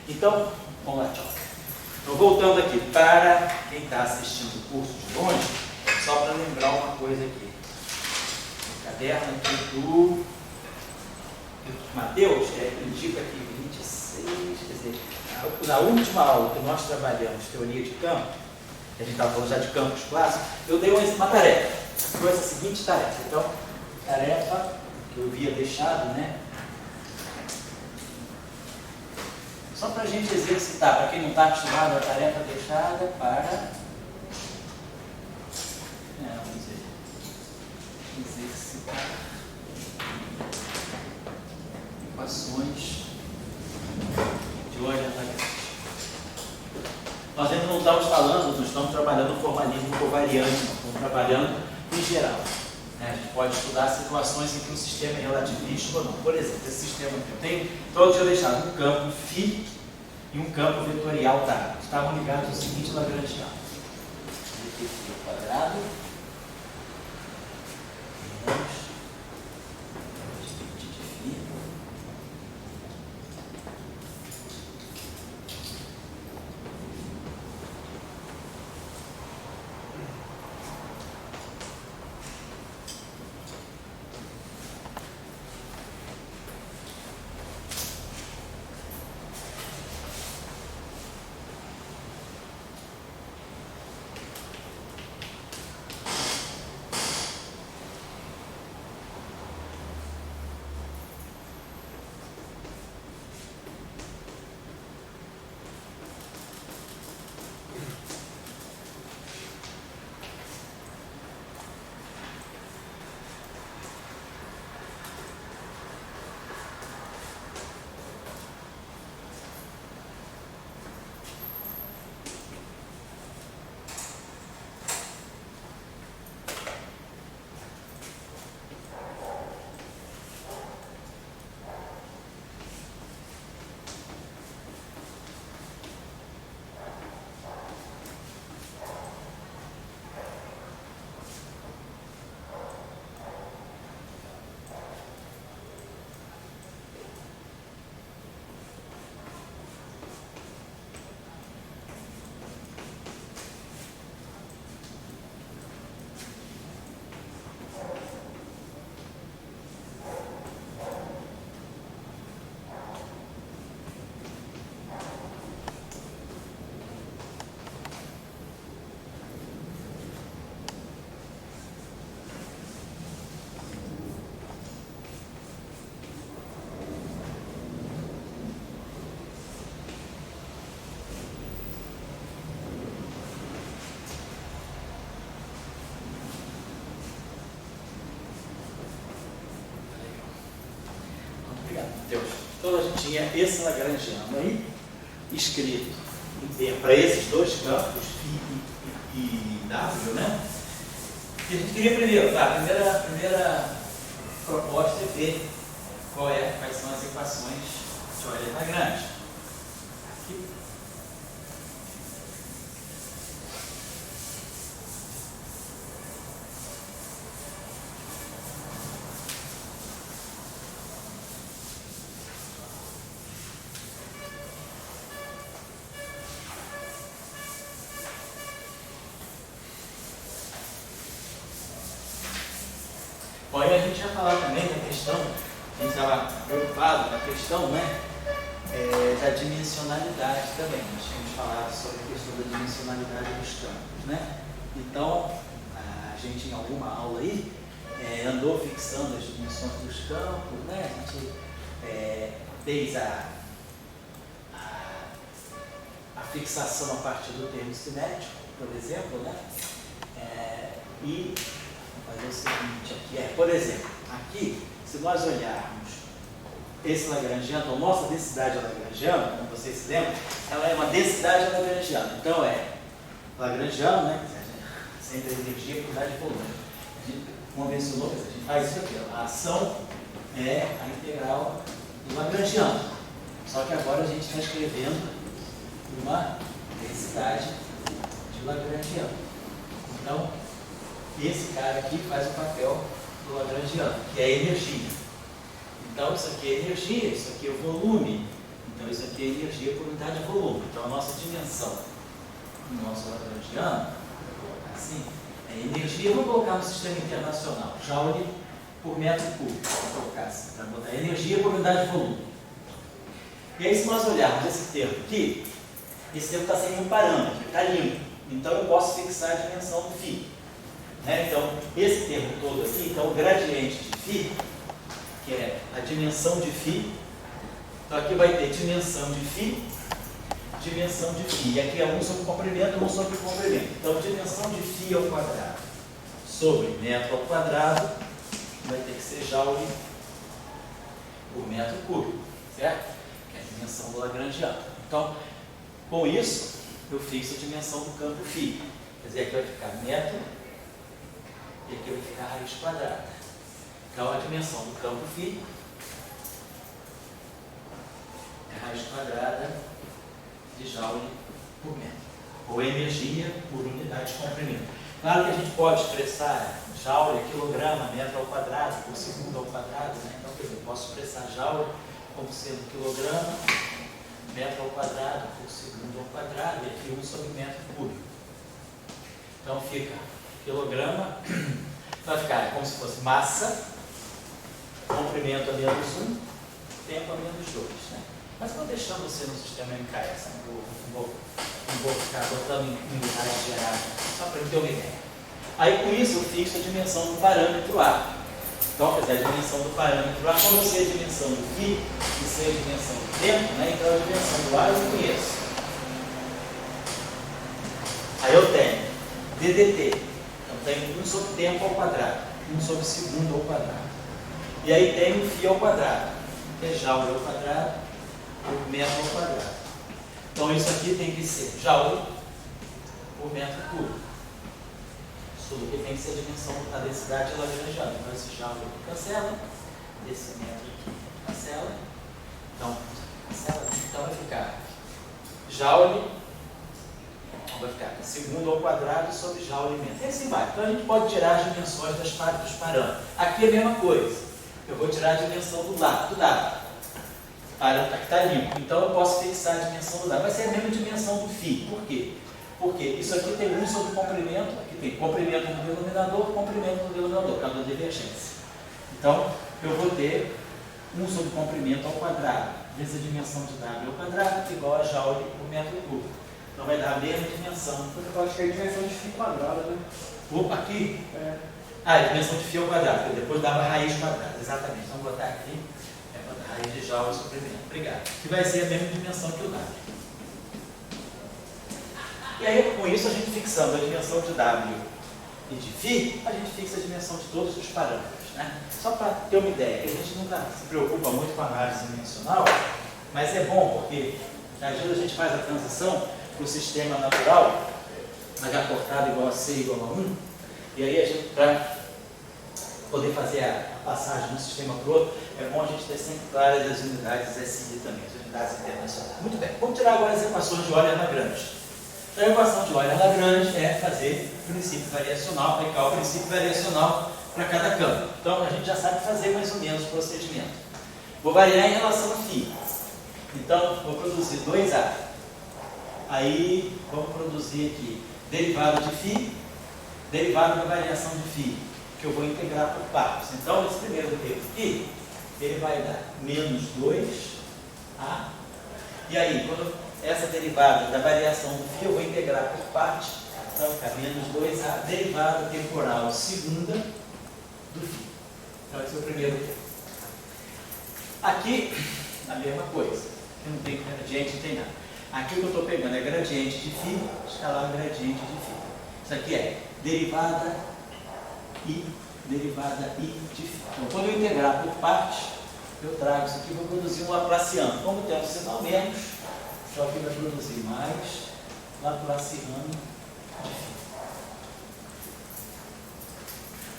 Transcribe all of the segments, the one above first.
Então, vamos lá, tchau. Então, voltando aqui, para quem está assistindo o curso de longe, só para lembrar uma coisa aqui. O caderno aqui do Mateus, ele indica aqui 26, quer dizer, na última aula que nós trabalhamos teoria de campo, a gente estava falando já de campos clássicos, eu dei uma tarefa. Foi essa seguinte tarefa. Então, tarefa que eu havia deixado, né? Só para a gente exercitar, para quem não está acostumado, a tarefa deixada para exercitar equações de orientação. Nós ainda não estamos falando, não estamos trabalhando no formalismo covariante, não estamos trabalhando em geral. A gente pode estudar situações em que o sistema é relativístico ou não. Por exemplo, esse sistema que eu tenho, todos eu deixado um campo φ e um campo vetorial dado. Estavam ligados ao seguinte lagrangiano. Aqui o quadrado menos de φ. Então a gente tinha esse lagrangiano aí escrito para esses dois campos, φ e W, né? E a gente queria primeiro, tá? A primeira proposta é ver quais são as equações de Euler Lagrange. Aqui. Bom, aí a gente ia falar também da questão, a gente estava preocupado com a questão, né, da dimensionalidade também. Nós tínhamos falado sobre a questão da dimensionalidade dos campos, né? Então, a gente em alguma aula aí andou fixando as dimensões dos campos, né? A gente fez a fixação a partir do termo cinético, por exemplo, né? E fazer o seguinte aqui, por exemplo, aqui, se nós olharmos esse lagrangiano, a nossa densidade lagrangiana, como vocês se lembram, ela é uma densidade lagrangiana. Então lagrangiano, né? Sempre energia por unidade de volume. A gente convencionou, a gente faz isso aqui, a ação é a integral do lagrangiano. Só que agora a gente está escrevendo uma densidade de lagrangiano. Então, esse cara aqui faz o papel do lagrangiano, que é a energia. Então, isso aqui é energia, isso aqui é o volume. Então isso aqui é energia por unidade de volume. Então a nossa dimensão no nosso lagrangiano, vou colocar assim, é energia, vou colocar no sistema internacional, joule por metro cúbico, vou colocar assim, para botar energia por unidade de volume. E aí se nós olharmos esse termo aqui, esse termo está sem nenhum parâmetro, está limpo. Então eu posso fixar a dimensão do φ. Né? Então esse termo todo aqui, então o gradiente de φ, que é a dimensão de φ, então aqui vai ter dimensão de φ, dimensão de φ. E aqui é 1 sobre comprimento, 1 sobre comprimento. Então dimensão de φ ao quadrado sobre metro ao quadrado vai ter que ser joule por metro cúbico, certo? Que é a dimensão do lagrangiano. Então, com isso, eu fixo a dimensão do campo φ. Quer dizer, aqui vai ficar metro e aqui vai ficar raiz quadrada. Então, a dimensão do campo φ é raiz quadrada de joule por metro, ou energia por unidade de comprimento. Claro que a gente pode expressar joule, quilograma, metro ao quadrado, por segundo ao quadrado, né? Então, quer dizer, eu posso expressar joule como sendo quilograma, metro ao quadrado, por segundo ao quadrado, e aqui 1 sobre metro cúbico. Então, fica quilograma, vai ficar como se fosse massa, comprimento a menos 1, tempo a menos 2, né? Mas vou deixando você no sistema MKS, não vou ficar botando em unidades gerais, só para ter uma ideia. Aí com isso eu fixo a dimensão do parâmetro A. Então, quer dizer, a dimensão do parâmetro A, como eu sei a dimensão do φ e sei a dimensão do tempo, né? Então a dimensão do A eu conheço. Aí eu tenho DDT, então tenho 1 sobre tempo ao quadrado, 1 sobre segundo ao quadrado. E aí tenho φ ao quadrado, que é joule ao quadrado, por metro ao quadrado. Então isso aqui tem que ser joule por metro cúbico. Tudo que tem que ser a dimensão da densidade lagrangiana. Então esse joule aqui cancela, esse metro aqui cancela. Então, cancela. Então vai ficar joule, vai ficar segundo ao quadrado sobre joule metro. E assim vai. Então a gente pode tirar as dimensões dos parâmetros. Aqui é a mesma coisa. Eu vou tirar a dimensão do dado. Aqui está limpo. Então eu posso fixar a dimensão do dado. Vai ser a mesma dimensão do φ. Por quê? Porque isso aqui tem 1 sobre comprimento, aqui tem comprimento no denominador, comprimento no denominador, por causa da divergência. Então eu vou ter 1 sobre comprimento ao quadrado, vezes a dimensão de W ao quadrado, igual a joule por metro cúbico. Então vai dar a mesma dimensão. Eu acho que é a dimensão de φ quadrada, né? Opa, aqui? É. Ah, a dimensão de φ ao quadrado, porque depois dava raiz quadrada. Exatamente. Então vou botar aqui, botar raiz de joule sobre metro. Obrigado. Que vai ser a mesma dimensão que o W. E aí, com isso, a gente fixando a dimensão de W e de φ, a gente fixa a dimensão de todos os parâmetros, né? Só para ter uma ideia, que a gente nunca se preocupa muito com a análise dimensional, mas é bom porque às vezes a gente faz a transição para o sistema natural, H cortado igual a C igual a 1, e aí a gente, para poder fazer a passagem de um sistema para o outro, é bom a gente ter sempre claras as unidades SI também, as unidades internacionais. Muito bem, vamos tirar agora as equações de Euler-Lagrange. Então, a equação de Euler-Lagrange é fazer princípio variacional, aplicar o princípio variacional para cada campo. Então, a gente já sabe fazer mais ou menos o procedimento. Vou variar em relação a φ. Então, vou produzir 2A. Aí, vamos produzir aqui derivado de φ, derivado da variação de φ, que eu vou integrar por partes. Então, esse primeiro termo aqui, ele vai dar menos 2A. E aí, quando essa derivada da variação do φ eu vou integrar por parte, então vai ficar menos 2A, derivada temporal segunda do φ. Então esse é o primeiro termo. Aqui, a mesma coisa, aqui não tem gradiente, não tem nada. Aqui o que eu estou pegando é gradiente de φ, escalar gradiente de φ. Isso aqui é derivada I de φ. Então quando eu integrar por parte, eu trago isso aqui e vou produzir um laplaciano. Como tem um sinal menos, só que vai produzir mais laplaciano de φ.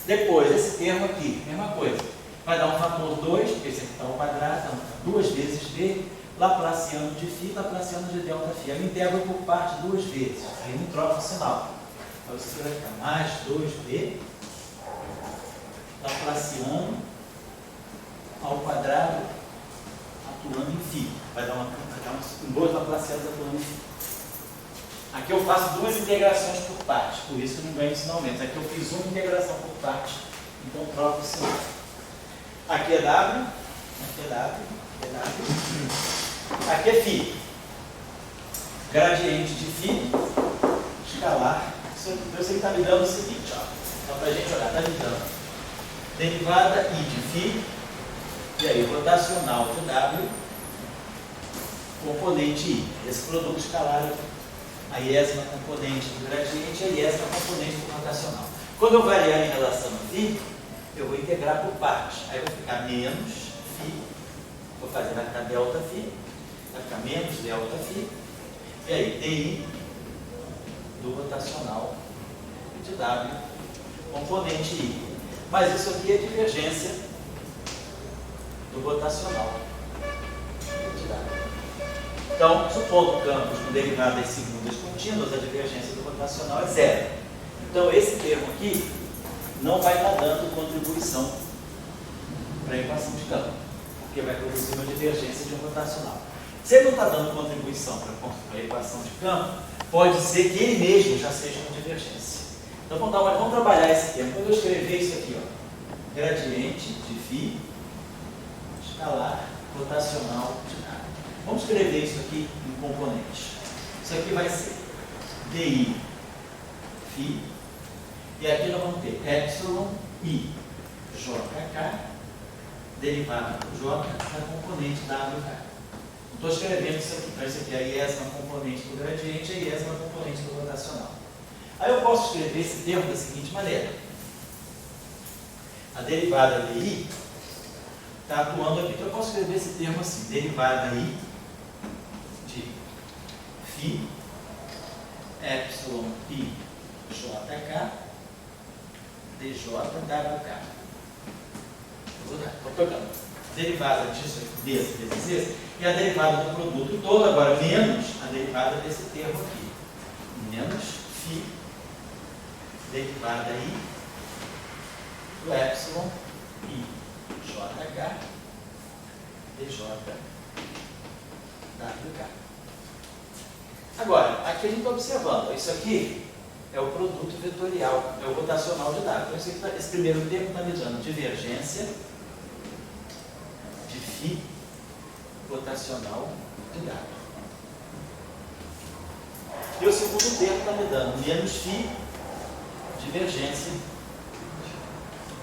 Depois, esse termo aqui, mesma coisa. Vai dar um fator 2, porque esse aqui está ao quadrado, então 2 vezes d, laplaciano de φ, laplaciano de delta φ. Eu integro por parte 2 vezes, aí não troca o sinal. Então isso aqui vai ficar mais 2d, laplaciano ao quadrado atuando em φ. Vai dar uma ficar em dois laplacianos atuando em fim. Aqui eu faço duas integrações por partes, por isso que eu não ganho ensinamentos. Aqui eu fiz uma integração por parte, então troco o sinal. Aqui é W, aqui é W, aqui é W. Aqui é φ. Gradiente de φ, escalar. Eu sei que está me dando o seguinte, ó. Só para a gente olhar, está me dando derivada I de φ, e aí rotacional de W, componente I. Esse produto escalar aqui. A iésima componente do gradiente e a iésima componente do rotacional. Quando eu variar em relação a φ, eu vou integrar por partes. Aí vai ficar menos φ, vou fazer, vai ficar delta φ, vai ficar menos delta φ, e aí DI do rotacional de W, componente I. Mas isso aqui é divergência do rotacional de W. Então, supondo campos com derivadas segundas contínuas, a divergência do rotacional é zero. Então, esse termo aqui não vai estar dando contribuição para a equação de campo, porque vai produzir uma divergência de um rotacional. Se ele não está dando contribuição para a equação de campo, pode ser que ele mesmo já seja uma divergência. Então, vamos trabalhar esse termo. Quando eu escrever isso aqui, ó, gradiente de φ, escalar, rotacional de W. Vamos escrever isso aqui em componentes. Isso aqui vai ser DI φ, e aqui nós vamos ter epsilon I JK, derivada do J da componente WK. Estou escrevendo isso aqui. Então, isso aqui é a iésima componente do gradiente e a iésima componente do rotacional. Aí eu posso escrever esse termo da seguinte maneira. A derivada de I está atuando aqui. Então, eu posso escrever esse termo assim. Derivada I de φ epsilon I JK dJWK. Estou pegando derivada disso, desse, vezes esse, e a derivada do produto todo, agora menos a derivada desse termo aqui. Menos φ derivada I do epsilon I JK dJWK. Agora, aqui a gente está observando, isso aqui é o produto vetorial, é o rotacional de W. Então, esse primeiro termo está me dando divergência de φ rotacional de W. E o segundo termo está me dando menos φ divergência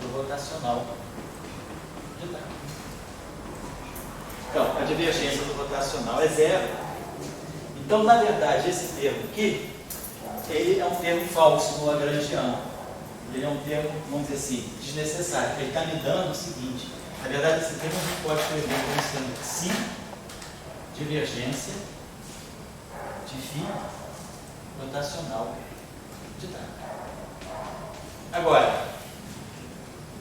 do rotacional de W. Então, a divergência do rotacional é zero. Então, na verdade, esse termo aqui, ele é um termo falso no lagrangiano. Ele é um termo, vamos dizer assim, desnecessário. Ele está me dando o seguinte. Na verdade, esse termo a gente pode escrever como sendo psi divergência de φ rotacional de W. Agora,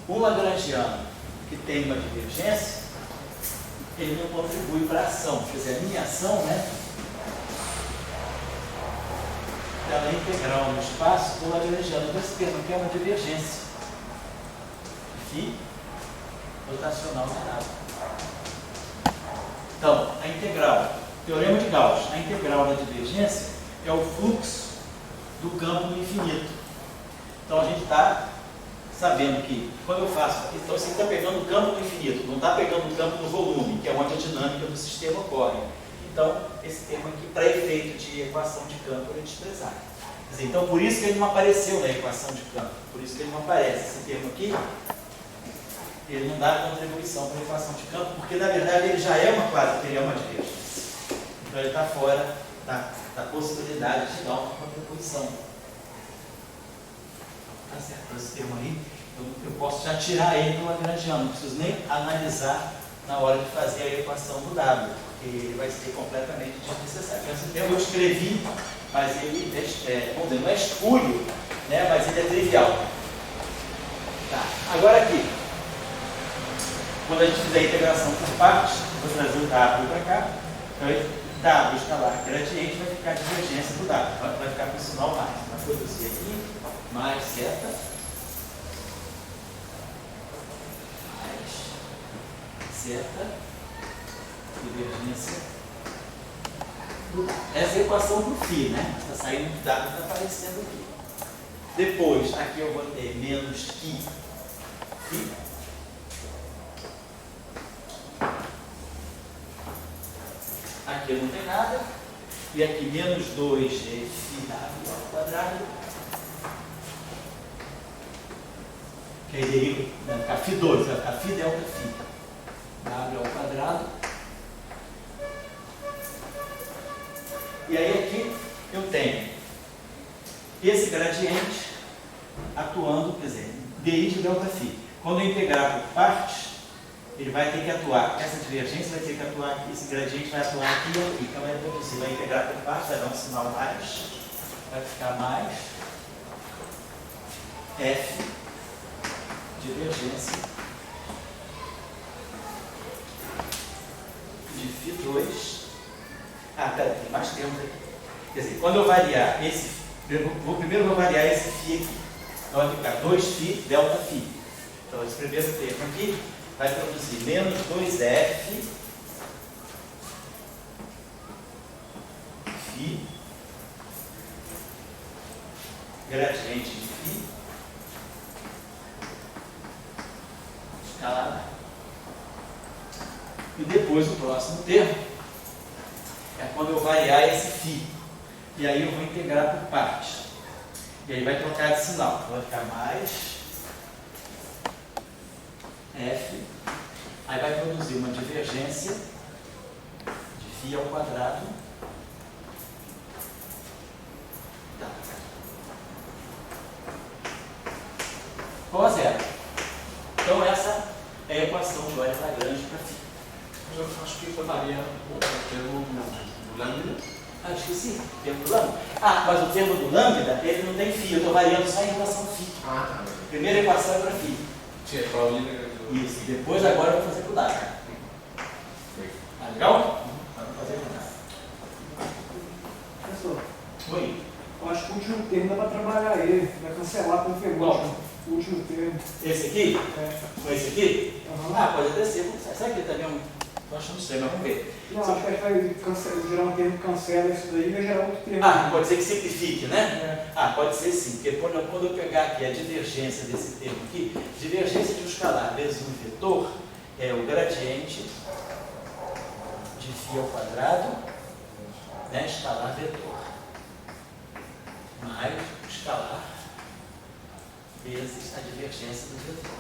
um lagrangiano que tem uma divergência, ele não contribui para a ação. Quer dizer, a minha ação, né? Ela é integral no espaço do lagrangiano. Então, esse termo aqui é uma divergência de φ rotacional de W. Então, a integral, teorema de Gauss, a integral da divergência é o fluxo do campo no infinito. Então, a gente está sabendo que, quando eu faço, então você está pegando o campo no infinito, não está pegando o campo no volume, que é onde a dinâmica do sistema ocorre. Então, esse termo aqui, para efeito de equação de campo, ele é desprezado. Quer dizer, então, por isso que ele não apareceu na equação de campo, por isso que ele não aparece. Esse termo aqui, ele não dá contribuição para a equação de campo, porque, na verdade, ele já é uma quase, ele é uma divergência. Então, ele está fora da possibilidade de dar uma contribuição. Tá certo? Esse termo aí, eu posso já tirar ele do lagrangiano, não preciso nem analisar na hora de fazer a equação do W, porque ele vai ser completamente desnecessário. Então, esse termo eu escrevi, mas ele vamos dizer, não é espúrio, né, mas ele é trivial. Tá. Agora aqui, quando a gente fizer a integração por partes, vou trazer o W para cá, então W escalar gradiente vai ficar a divergência do W, vai ficar com o sinal mais. Vai produzir aqui, mais seta, divergência do dado. Essa é a equação do φ, né? Está saindo do dado, está aparecendo aqui. Depois, aqui eu vou ter menos φ. Aqui não tem nada. E aqui menos 2 é φw ao quadrado. Que aí deriva, vai ficar φ2, vai ficar φ delta φ. W ao quadrado. E aí aqui eu tenho esse gradiente atuando, quer dizer, dI de delta φ. Quando eu integrar por partes, ele vai ter que atuar, essa divergência vai ter que atuar aqui, esse gradiente vai atuar aqui e aqui. Então você vai integrar por partes, vai dar um sinal mais, vai ficar mais F divergência de φ2. Ah, pera, tem mais termos aqui. Quer dizer, quando eu variar esse, primeiro eu vou variar esse φ aqui. Então vai ficar 2φ delta φ. Então esse primeiro termo aqui vai produzir menos 2f φ gradiente de φ escalar. E depois o próximo termo é quando eu variar esse φ. E aí eu vou integrar por partes. E aí vai trocar de sinal. Vai ficar mais F. Aí vai produzir uma divergência de φ ao quadrado. Tá. Igual a zero. Então essa é a equação de Euler Lagrange para φ. Eu acho que varia o termo do lambda. Ah, esqueci. O termo do lambda. Ah, mas o termo do lambda, ele não tem φ. Eu estou variando só em relação a φ. Ah, tá. Primeira equação é para φ. Tinha Paulina. Isso. Depois agora eu vou fazer com o dado. Tá legal? Vamos fazer com o dado. Professor, Oi. eu acho que o último termo dá para trabalhar ele, vai cancelar com o penúltimo. O último termo. Esse aqui? É. Com esse aqui? Aham. Ah, pode até ser. Será que ele também é um... Estou achando estranho, mas vamos ver. Não, acho que vai gerar um termo que cancela isso daí e vai gerar outro termo. Ah, pode ser que simplifique, né? É. Ah, pode ser sim, porque quando eu pegar aqui a divergência desse termo aqui, divergência de um escalar vezes um vetor é o gradiente de φ ao quadrado, né, escalar vetor, mais o escalar vezes a divergência do vetor.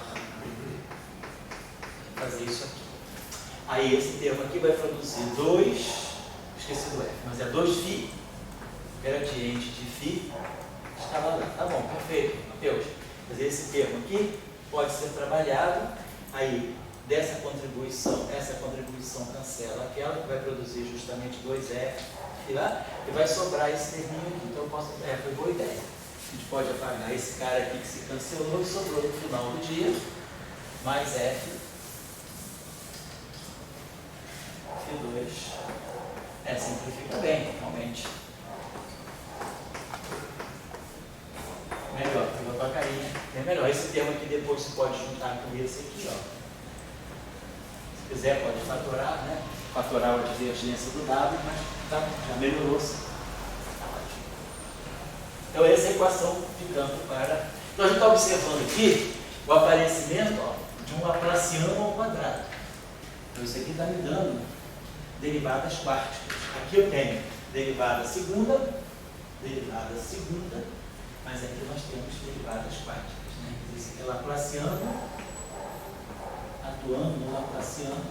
Vou fazer isso aqui. Aí esse termo aqui vai produzir 2, esqueci do F, mas é 2φ, gradiente de φ, escalar lá. Tá bom, perfeito, Mateus. Mas esse termo aqui pode ser trabalhado, aí dessa contribuição, essa contribuição cancela aquela, que vai produzir justamente 2f lá, e vai sobrar esse terminho aqui. Então eu posso, foi boa ideia. A gente pode apagar esse cara aqui que se cancelou e sobrou no final do dia, mais f F2. Simplifica bem, realmente. Melhor, pegou a tua carinha. É melhor. Esse termo aqui depois você pode juntar com esse aqui, ó. Se quiser, pode fatorar, né? Fatorar a divergência do W, mas tá, já melhorou. Tá ótimo. Então, essa é a equação de campo para. Então, a gente está observando aqui o aparecimento, ó, de um Laplaciano ao quadrado. Então, isso aqui está me dando derivadas quárticas. Aqui eu tenho derivada segunda, mas aqui nós temos derivadas quárticas. Né? Isso aqui é Laplaciano, atuando no Laplaciano.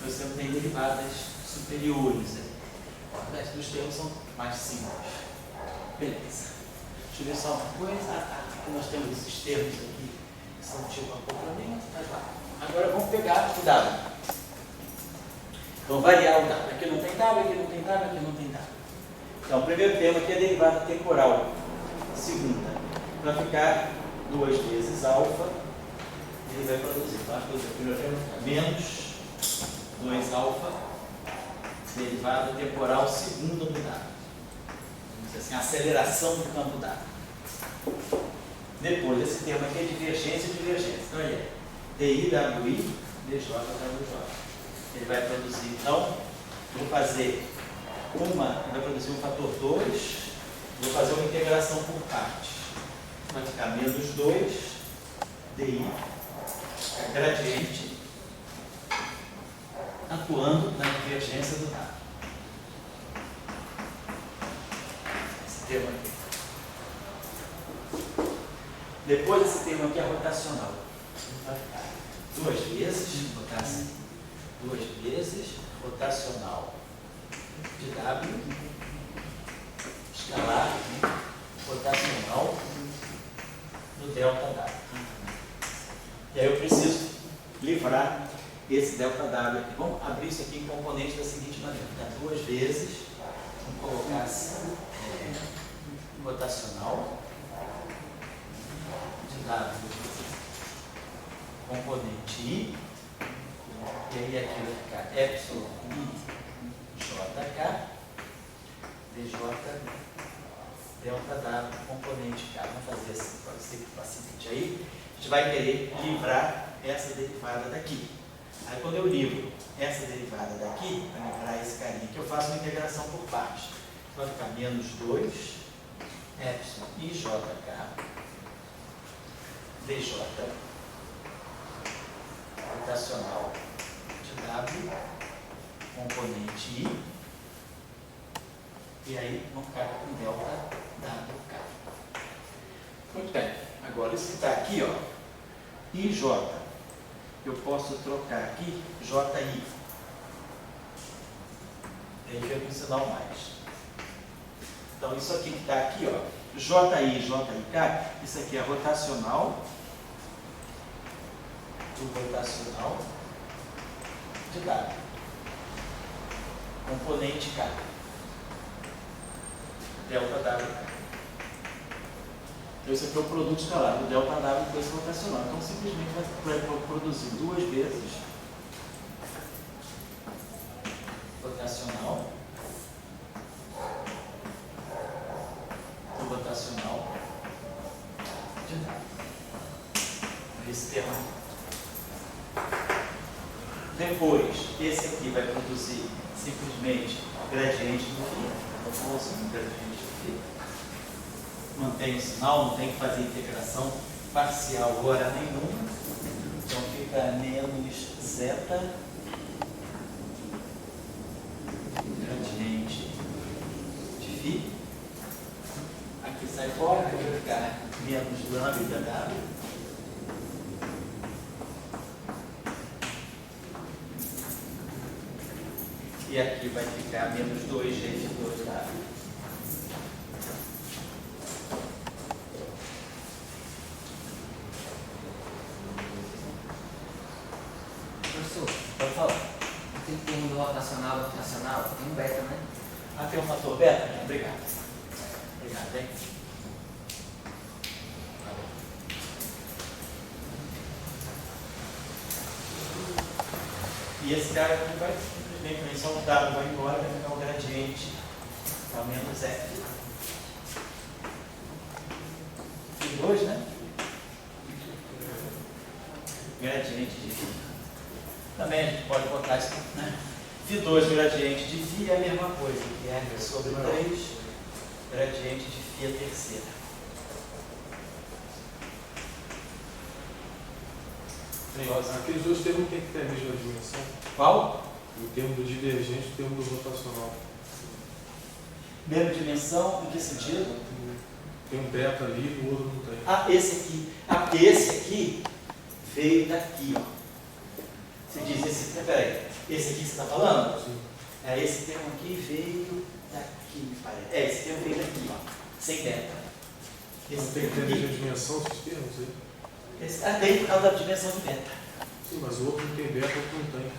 Você não tem derivadas superiores. O resto dos termos são mais simples. Beleza. Deixa eu ver só uma coisa. Aqui nós temos esses termos aqui que são tipo acoplamento, mas lá. Agora vamos pegar o W. Vamos variar o W. Aqui não tem W, aqui não tem W, aqui não tem W. Então, o primeiro termo aqui é a derivada temporal. Segunda. Vai ficar 2 vezes alfa. Ele vai produzir. Então, a coisa, o primeiro termo vai ficar menos 2 alfa. Derivada temporal segunda do W. Vamos dizer assim, a aceleração do campo W. Depois, esse termo aqui é divergência e divergência. Então, ele é DI, WI, DJ, WJ. Ele vai produzir, então, vou fazer vai produzir um fator 2, vou fazer uma integração por partes. Vai ficar menos 2 DI, a gradiente, atuando na divergência do dado. Esse termo aqui. Depois esse termo aqui é rotacional. Vai ficar 2 vezes, vou botar assim, 2 vezes rotacional de W, escalar, rotacional do delta W. E aí eu preciso livrar esse delta W aqui. Vamos abrir isso aqui em componentes da seguinte maneira. Tá? 2 vezes, vamos colocar assim, rotacional de W, componente I, e aí aqui vai ficar epsilon I JK, DJ delta W, componente K. Vamos fazer assim, pode ser que facilite aí. A gente vai querer livrar essa derivada daqui. Aí quando eu livro essa derivada daqui, para livrar esse carinha aqui, eu faço uma integração por partes. Vai ficar menos 2 epsilon IJK DJ rotacional de W, componente I, e aí vamos ficar com delta WK. Muito bem, agora isso que está aqui, ó, IJ, eu posso trocar aqui JI, e aí vem com o sinal mais. Então isso aqui que está aqui, ó, JI, JIK, isso aqui é rotacional, do rotacional de W, componente K, delta WK. Então esse aqui é o produto escalar do delta W com esse rotacional. Então simplesmente vai produzir 2 vezes rotacional do rotacional de W. Esse termo aqui. Depois, esse aqui vai produzir simplesmente gradiente do φ. Então, famosinho gradiente do φ. Mantém o sinal, não tem que fazer integração parcial hora nenhuma. Então, fica menos zeta gradiente de φ. Aqui sai fora, vai ficar menos lambda W. E aqui vai ficar menos 2G2W. Professor, Pode falar. tem termo do rotacional, tem um beta, né? Ah, tem um fator beta? Obrigado. Obrigado, hein? E esse cara aqui vai simplesmente só um dado vai embora, vai ficar o gradiente ao menos F. Φ2, né? Gradiente de φ. Também a gente pode botar isso, né? Φ2 gradiente de φ é a mesma coisa, que é R sobre 3 gradiente de φ a terceira. Aqueles dois termos têm que ter a mesma dimensão. Qual? O termo do divergente e o termo do rotacional. Mesma dimensão, em que sentido? Tem um beta ali e o outro não tem. Ah, esse aqui. Ah, esse aqui veio daqui, ó. Você diz, peraí, esse aqui que você está falando? Sim. É, esse termo aqui veio daqui, me parece. É, esse termo veio daqui, ó. Sem beta. Esse Não tem que ter a termo mesma aqui. dimensão esses termos aí? Tem por causa da dimensão de beta. Sim, mas o outro não tem beta, o outro não tem.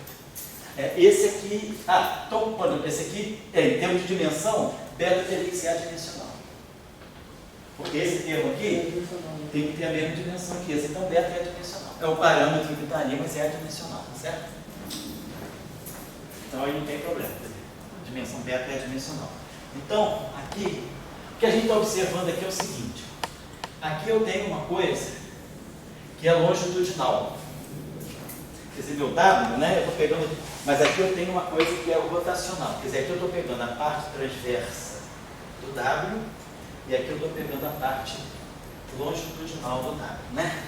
É, esse aqui. Ah, então, por exemplo, esse aqui, em termos de dimensão, beta teria que ser adimensional. Porque esse termo aqui tem que ter a mesma dimensão que esse, então beta é adimensional. É o parâmetro que está ali, mas é adimensional, tá certo? Então aí não tem problema. A dimensão beta é adimensional. Então, aqui, o que a gente está observando aqui é o seguinte. Aqui eu tenho uma coisa que é longitudinal. Quer dizer, meu W, né? Eu estou pegando Mas aqui eu tenho uma coisa que é o rotacional. Quer dizer, aqui eu estou pegando a parte transversa do W e aqui eu estou pegando a parte longitudinal do W, né?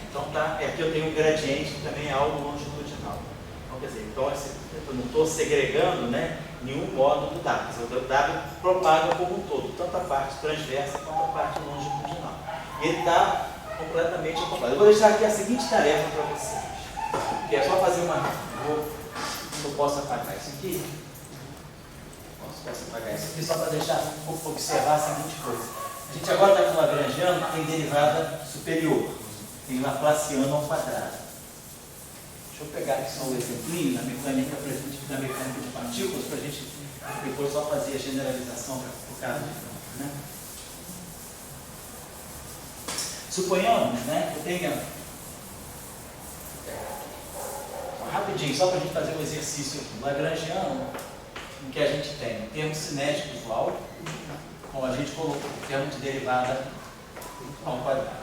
Então tá, aqui eu tenho um gradiente que também é algo longitudinal. Então, quer dizer, então, eu não estou segregando, né, nenhum modo do W. Quer dizer, o W propaga como um todo, tanto a parte transversa quanto a parte longitudinal. E ele está completamente acoplado. Eu vou deixar aqui a seguinte tarefa para vocês, que é só fazer uma... Eu posso apagar isso aqui? Posso apagar isso aqui só para deixar observar a seguinte coisa. A gente agora está com o Lagrangiano, tem derivada superior, tem Laplaciano ao quadrado. Deixa eu pegar aqui só um exemplinho na mecânica de partículas, para a gente depois só fazer a generalização por caso de campo, né? Suponhamos, né, que eu tenha... Rapidinho, só para a gente fazer um exercício aqui. Lagrangiano, em que a gente tem o termo cinético igual, como a gente colocou, o termo de derivada ao quadrado.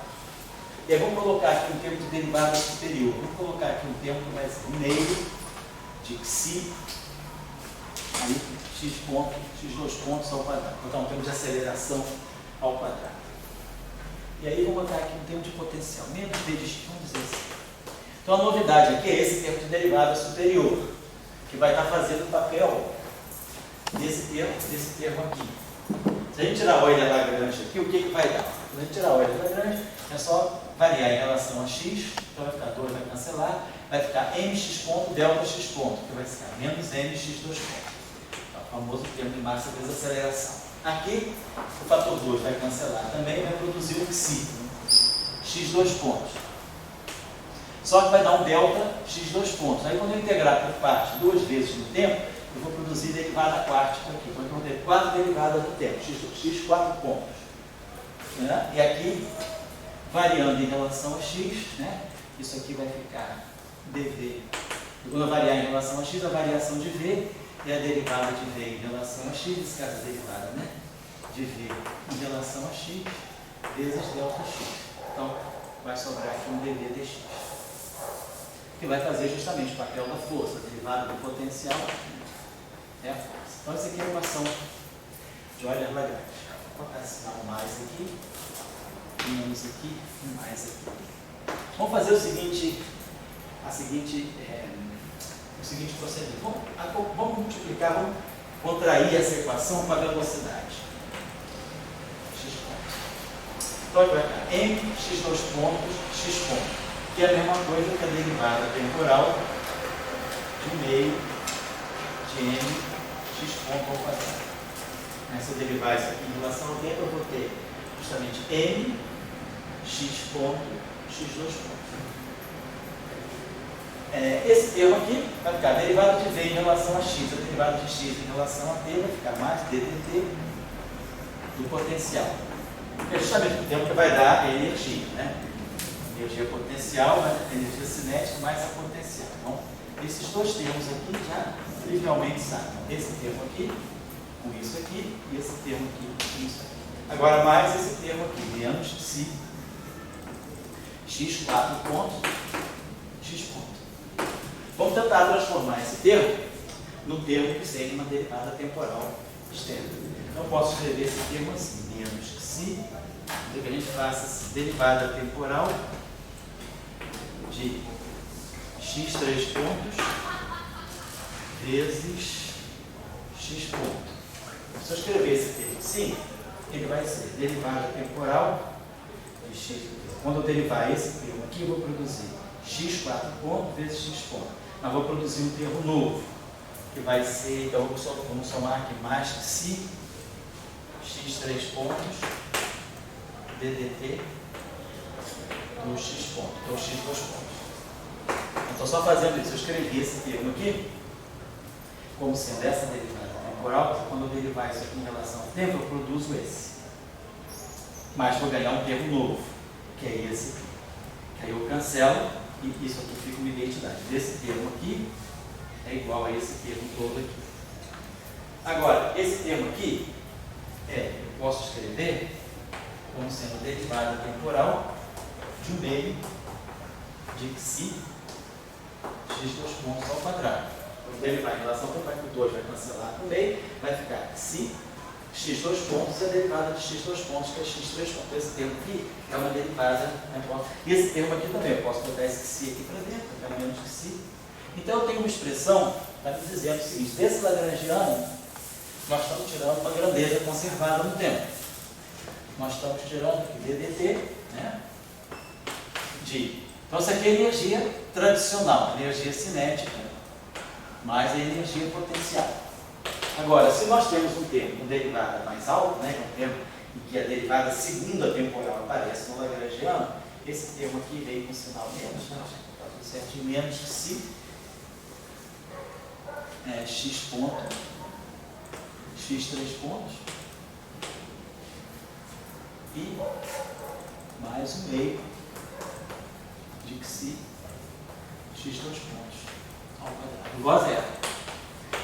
E aí vamos colocar aqui um termo de derivada superior. Vamos colocar aqui um termo que vai ser meio de xi, aí x2 pontos ao quadrado. Vou botar um termo de aceleração ao quadrado. E aí vou botar aqui um termo de potencial, menos v de x, vamos dizer assim. Então a novidade aqui é esse termo de derivada superior, que vai estar fazendo o papel desse termo aqui. Se a gente tirar o Euler Lagrange aqui, o que vai dar? Se a gente tirar o Euler Lagrange, é só variar em relação a x, então vai ficar 2, vai cancelar, vai ficar mx ponto delta x ponto, que vai ficar menos mx2 ponto. É o famoso termo de massa vezes aceleração. Aqui, o fator 2 vai cancelar também, vai produzir o xi, x2 pontos. Só que vai dar um delta x2 pontos. Aí quando eu integrar por parte duas vezes no tempo, eu vou produzir derivada quártica aqui. Então eu vou ter 4 derivadas do tempo, x 4 pontos. Né? E aqui, variando em relação a x, né? Isso aqui vai ficar dv. Quando eu variar em relação a x, a variação de v e a derivada de v em relação a x, nesse caso a derivada, né, de v em relação a x, vezes delta x. Então, vai sobrar aqui um dv dx, que vai fazer justamente o papel da força, a derivada do potencial é a força. Então, essa aqui é a equação de Euler Lagrange. Vou botar esse mais aqui, menos aqui e mais aqui. Vamos fazer o seguinte procedimento. Vamos multiplicar, vamos contrair essa equação com a velocidade. X pontos. Então, vai ficar m x2 pontos, x ponto, que é a mesma coisa que a derivada temporal de meio de m x ponto ao quadrado. Se eu derivar isso aqui em relação ao tempo, eu vou ter justamente m x ponto, x2 pontos. Esse termo aqui vai ficar a derivada de v em relação a x, a derivada de x em relação a t vai ficar mais ddt do potencial. Que é justamente o termo que vai dar a energia, né? Energia potencial, mais a energia cinética, mais a potencial. Então, esses dois termos aqui já trivialmente saem. Esse termo aqui, com isso aqui, e esse termo aqui, com isso aqui. Agora, mais esse termo aqui, menos si x4 pontos, x ponto. Vamos tentar transformar esse termo no termo que seria uma derivada temporal externa. Então, eu posso escrever esse termo assim, menos si, então que a gente faça derivada temporal de x3 pontos vezes x ponto. Se eu escrever esse termo assim, ele vai ser derivada temporal de x. Quando eu derivar esse termo aqui, eu vou produzir x4 ponto vezes x ponto. Mas vou produzir um termo novo, que vai ser, então vamos somar aqui mais si x3 pontos ddt do x ponto, que é o x2 pontos. Então, só fazendo isso, eu escrevi esse termo aqui, como sendo essa derivada temporal. Quando eu derivar isso aqui em relação ao tempo, eu produzo esse. Mas vou ganhar um termo novo, que é esse aqui. Aí eu cancelo e isso aqui fica uma identidade. Esse termo aqui é igual a esse termo todo aqui. Agora, esse termo aqui, eu posso escrever como sendo derivada temporal de meio de xi x2 pontos ao quadrado. Então, derivar em relação com o 2 vai cancelar no meio, vai ficar se x2 pontos é a derivada de x2 pontos, que é x3 pontos. Esse termo aqui é uma derivada. E esse termo aqui também, eu posso botar esse si aqui para dentro, que é menos que si. Então eu tenho uma expressão que está me dizendo o seguinte: desse lagrangiano, nós estamos tirando uma grandeza conservada no tempo. Nós estamos tirando aqui ddt, né, de. Então isso aqui é energia tradicional, energia cinética, mais a energia potencial. Agora, se nós temos um termo com derivada mais alta, né, que é um termo em que a derivada segunda temporal aparece no lagrangiano, esse termo aqui veio com sinal menos, né, está tudo certinho, menos que si, x ponto, x3 pontos, e mais um meio de que si, x2 pontos, ao quadrado, igual a zero.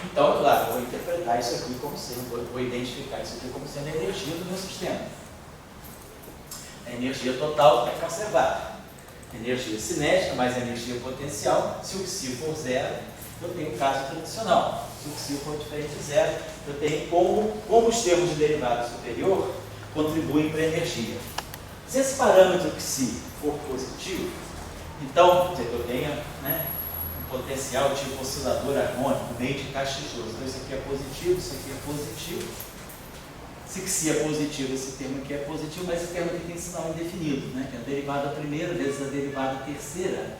Então, claro, eu vou interpretar isso aqui como sendo, vou identificar isso aqui como sendo a energia do meu sistema. A energia total é conservada. Energia cinética mais energia potencial. Se o psi for zero, eu tenho o caso tradicional. Se o psi for diferente de zero, eu tenho como os termos de derivada superior contribuem para a energia. Se esse parâmetro psi for positivo, então, quer dizer, eu tenho, né, potencial tipo oscilador harmônico, meio de KX2. Então isso aqui é positivo, isso aqui é positivo. Se psi é positivo, esse termo aqui é positivo, mas esse termo aqui tem sinal indefinido, né? Que é a derivada primeira vezes a derivada terceira.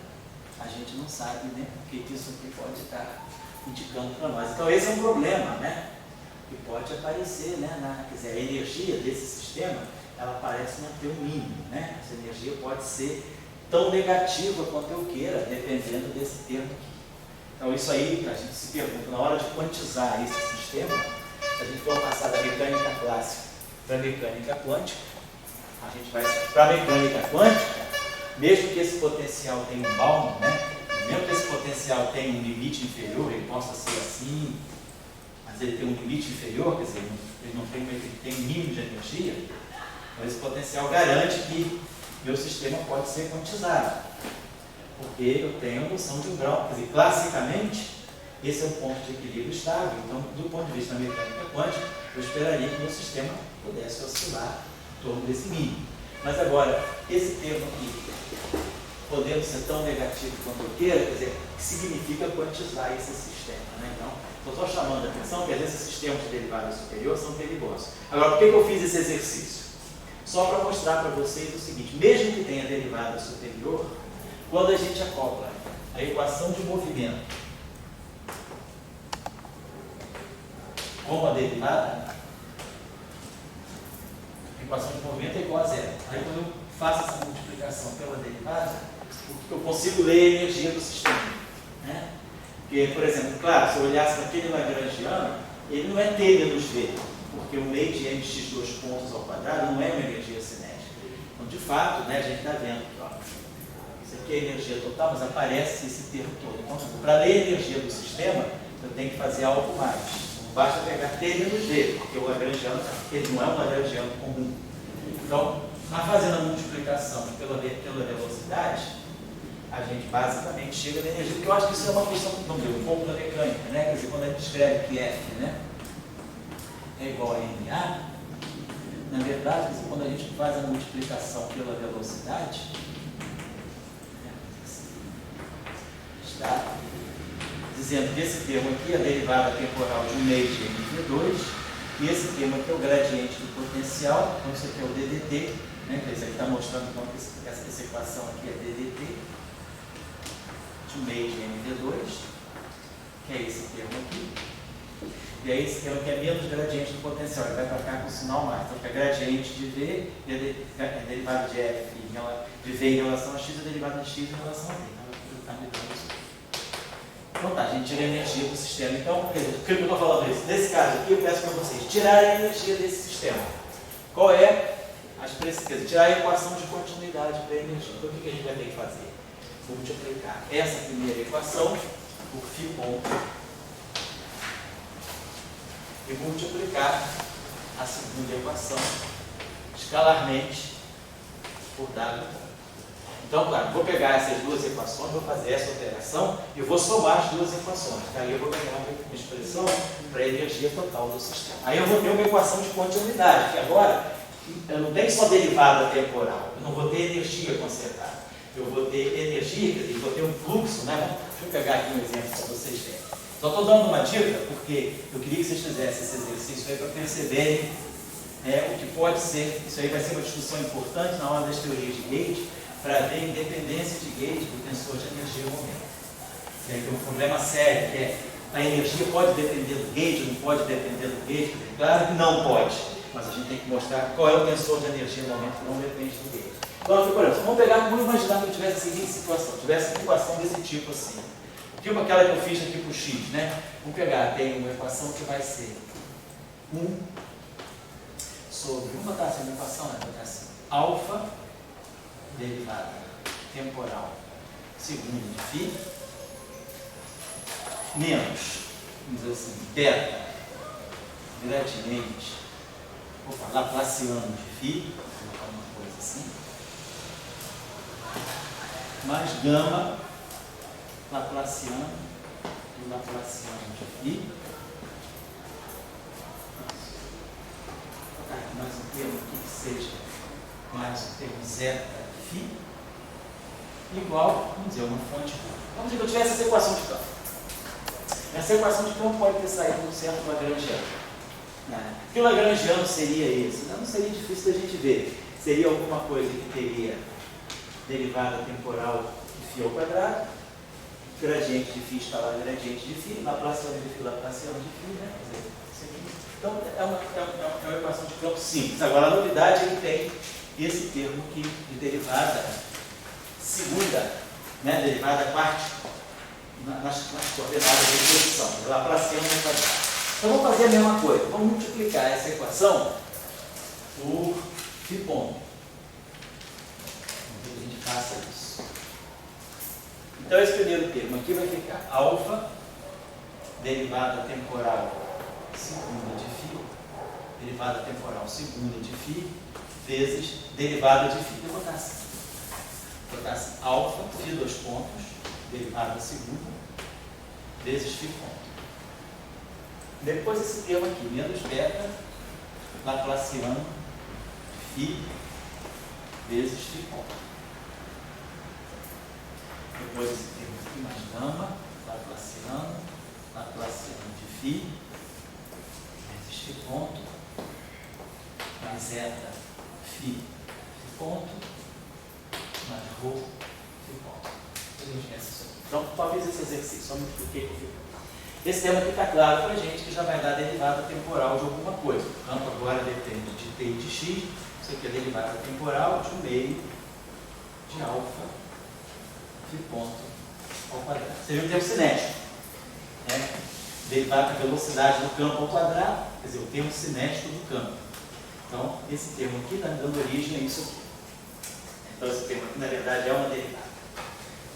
A gente não sabe, né, o que isso aqui pode estar indicando para nós. Então esse é um problema, né? Que pode aparecer, né? Quer dizer, a energia desse sistema, ela parece não ter um mínimo, né? Essa energia pode ser tão negativa quanto eu queira, dependendo desse termo aqui. Então isso aí, a gente se pergunta, na hora de quantizar esse sistema, se a gente for passar da mecânica clássica para a mecânica quântica, a gente vai para a mecânica quântica, mesmo que esse potencial tenha um bound, né? Mesmo que esse potencial tenha um limite inferior, ele possa ser assim, mas ele tem um limite inferior, quer dizer, ele não tem, ele tem um mínimo de energia, então esse potencial garante que meu sistema pode ser quantizado, porque eu tenho a noção de um grau. Quer dizer, classicamente, esse é um ponto de equilíbrio estável. Então, do ponto de vista da mecânica quântica, eu esperaria que meu sistema pudesse oscilar em torno desse mínimo. Mas agora, esse termo aqui, podendo ser tão negativo quanto eu queira, quer dizer, que significa quantizar esse sistema, né? Então, eu estou chamando a atenção que às vezes esses sistemas de derivada superior são perigosos. Agora, por que eu fiz esse exercício? Só para mostrar para vocês o seguinte: mesmo que tenha derivada superior, quando a gente acopla a equação de movimento com a derivada, a equação de movimento é igual a zero. Aí quando eu faço essa multiplicação pela derivada, eu consigo ler a energia do sistema, né? Porque, por exemplo, claro, se eu olhasse naquele lagrangiano, ele não é T menos V, porque o meio de mx2 pontos ao quadrado não é uma energia cinética. Então, de fato, né, a gente está vendo que, ó, isso aqui é energia total, mas aparece esse termo todo. Então, para ler a energia do sistema, eu tenho que fazer algo mais. Não basta pegar T menos V, porque o lagrangiano, ele não é um lagrangiano comum. Então, fazendo a multiplicação pela velocidade, a gente basicamente chega na energia, porque eu acho que isso é uma questão, vamos dizer, um pouco da mecânica, né? Quer dizer, quando a gente escreve que F, né, é igual a NA, na verdade, quando a gente faz a multiplicação pela velocidade, está dizendo que esse termo aqui é a derivada temporal de um meio de mv2, e esse termo aqui é o gradiente do potencial, então isso aqui é o ddt, né? Esse aqui está mostrando então, que essa equação aqui é ddt, de um meio de mv2, que é esse termo aqui. E aí esse termo aqui é menos gradiente do potencial, ele vai para cá com o sinal mais. Então, é gradiente de V, é derivada de F de V em relação a X, é derivada de X em relação a V. Então, está me dando isso. Então tá, a gente tira a energia do sistema. Então, por exemplo, por que eu estou falando isso? Nesse caso aqui, eu peço para vocês tirarem a energia desse sistema. Qual é a expressão? Tirar a equação de continuidade para a energia. Então, o que a gente vai ter que fazer? Vou multiplicar essa primeira equação por φ ponto e multiplicar a segunda equação escalarmente por W ponto. Então, claro, vou pegar essas duas equações, vou fazer essa operação e vou somar as duas equações. Aí eu vou pegar uma expressão para a energia total do sistema. Aí eu vou ter uma equação de continuidade, que agora eu não tenho só derivada temporal, eu não vou ter energia consertada. Eu vou ter energia, quer dizer, eu vou ter um fluxo, né? Deixa eu pegar aqui um exemplo para vocês verem. Só estou dando uma dica, porque eu queria que vocês fizessem esse exercício aí para perceberem o que pode ser. Isso aí vai ser uma discussão importante na hora das teorias de Gauge, para ver a independência de Gauge do tensor de energia e momento. E aí tem um problema sério, que é a energia pode depender do Gauge, não pode depender do Gauge? Claro que não pode, mas a gente tem que mostrar qual é o tensor de energia e momento que não depende do Gauge. Então, por exemplo, vamos imaginar que eu tivesse a seguinte situação, tivesse uma equação desse tipo assim. Tipo aquela que eu fiz aqui para o X, né? Vamos pegar, tem uma equação que vai ser 1 sobre, vamos botar assim, uma equação, né? Botar assim, alfa derivada temporal segundo de φ menos, vamos dizer assim, beta gradiente, laplaciano de φ, vou colocar uma coisa assim, mais gama laplaciano e laplaciano de φ. Vou colocar aqui mais um termo aqui que seja mais o termo zeta φ igual, vamos dizer, uma fonte. Vamos dizer que eu tivesse essa equação de campo. Essa equação de campo pode ter saído do certo lagrangiano. Que lagrangiano seria esse? Não seria difícil da gente ver. Seria alguma coisa que teria derivada temporal de φ ao quadrado, gradiente de φ está lá, gradiente de φ, laplaciano de φ, laplaciano de φ, né? Quer dizer, isso aqui. Então, é uma equação de campo simples. Agora, a novidade é que tem esse termo aqui de derivada segunda, né? Derivada quarta, nas coordenadas de posição, laplaciano ao quadrado. Então, vamos fazer a mesma coisa. Vamos multiplicar essa equação por φ ponto. Então, a gente faça isso. Então, esse primeiro termo aqui vai ficar alfa, derivada temporal segunda de φ, derivada temporal segunda de φ, vezes derivada de φ. Vou botar assim. Vou botar assim, alfa, φ dois pontos, derivada segunda, vezes φ ponto. Depois esse termo aqui, menos beta, laplaciano, φ, vezes φ ponto. Depois esse termo aqui, mais gama, laplaciano de φ, vezes φ ponto, mais zeta, φ ponto, mais rho, φ ponto. A gente pensa isso aqui. Então, talvez esse exercício, só multipliquei com φ ponto. Esse termo aqui está claro para a gente que já vai dar derivada temporal de alguma coisa. O campo agora depende de t e de x. Isso aqui é derivada temporal de 1 meio de alfa φ ponto ao quadrado. Seria um termo cinético. Né? Derivada da velocidade do campo ao quadrado, quer dizer, o termo cinético do campo. Então, esse termo aqui está dando origem a isso aqui. Então, esse termo aqui, na verdade, é uma derivada.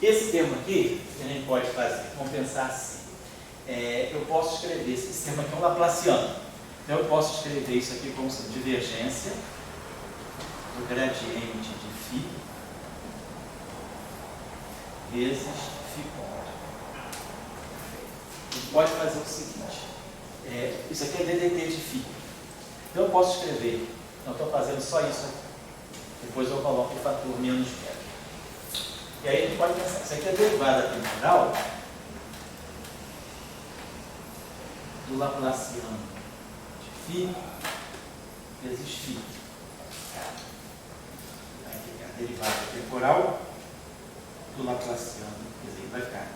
Esse termo aqui, que a gente pode fazer, vamos pensar assim. Eu posso escrever esse termo aqui é um laplaciano. Então, eu posso escrever isso aqui como sendo divergência do gradiente de φ vezes φ ponto. A gente pode fazer o seguinte. Isso aqui é DDT de φ. Então, eu posso escrever. Não estou fazendo só isso aqui. Depois eu coloco o fator menos beta. E aí a gente pode pensar. Isso aqui é derivada temporal do laplaciano de φ vezes φ. Vai ficar a derivada temporal do laplaciano, quer dizer, vai ficar,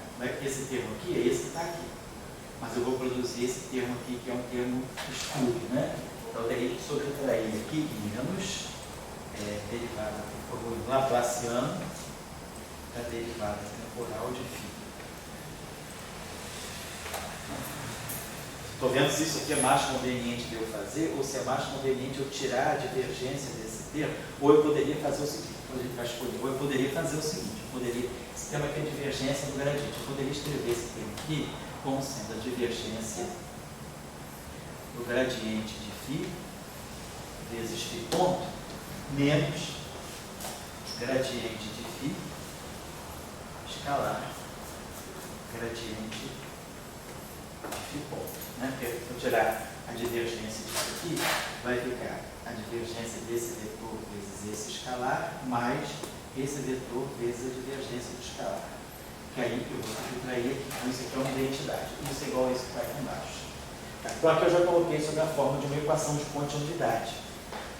esse termo aqui é esse que está aqui, mas eu vou produzir esse termo aqui, que é um termo escuro, né? Então eu teria que subtrair aqui menos derivada temporal do laplaciano da derivada temporal de φ. Estou vendo se isso aqui é mais conveniente de eu fazer, ou se é mais conveniente eu tirar a divergência desse termo, ou eu poderia fazer o seguinte, esse termo aqui é a divergência do gradiente, eu poderia escrever esse termo aqui como sendo a divergência do gradiente de φ vezes φ ponto, menos gradiente de φ escalar gradiente de φ ponto. Né? Porque se eu tirar a divergência disso aqui, vai ficar a divergência desse vetor vezes esse escalar, mais esse vetor vezes a divergência do escalar. Que aí eu vou subtrair aqui. Isso aqui é uma identidade. Isso é igual a isso que está aqui embaixo. Tá? Então aqui eu já coloquei sob a forma de uma equação de continuidade.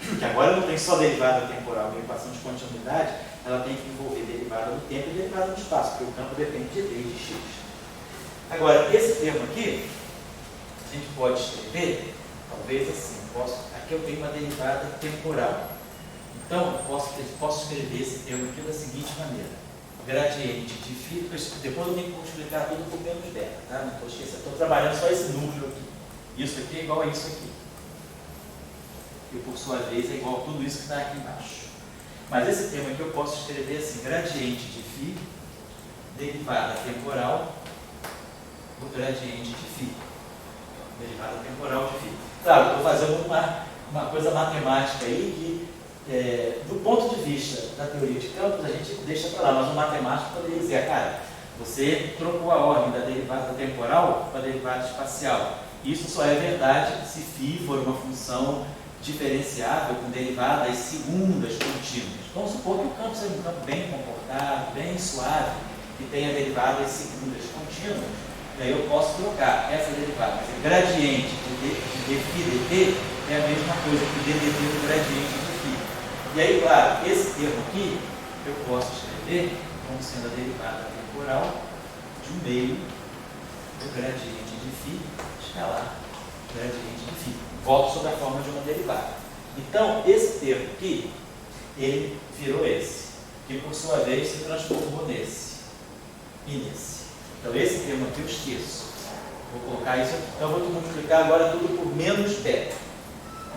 Que agora não tem só derivada temporal, uma equação de continuidade, ela tem que envolver derivada do tempo e derivada do espaço, porque o campo depende de t e de x. Agora, esse termo aqui, a gente pode escrever, talvez assim, aqui eu tenho uma derivada temporal. Então, eu posso escrever esse termo aqui da seguinte maneira. Gradiente de φ, depois eu tenho que multiplicar tudo por menos beta, tá? Não estou esquecendo, estou trabalhando só esse núcleo aqui. Isso aqui é igual a isso aqui. E por sua vez é igual a tudo isso que está aqui embaixo. Mas esse termo aqui eu posso escrever assim, gradiente de φ, derivada temporal do gradiente de φ. Derivada temporal de φ. Claro, estou fazendo uma coisa matemática aí que, do ponto de vista da teoria de campos, a gente deixa para lá, mas o matemático poderia dizer, cara, você trocou a ordem da derivada temporal para a derivada espacial. Isso só é verdade se φ for uma função diferenciável com derivadas segundas contínuas. Vamos supor que o campo seja um campo bem comportado, bem suave, que tenha derivadas segundas contínuas. E aí eu posso trocar essa derivada. Mas o gradiente de dφ dt é a mesma coisa que ddt do gradiente de φ. E aí, claro, esse termo aqui eu posso escrever como sendo a derivada temporal de 1 meio do gradiente de φ escalar gradiente de φ. Volto sob a forma de uma derivada. Então, esse termo aqui, ele virou esse, que por sua vez se transformou nesse e nesse. Então, esse termo aqui eu esqueço. Vou colocar isso aqui. Então, eu vou multiplicar agora tudo por menos beta.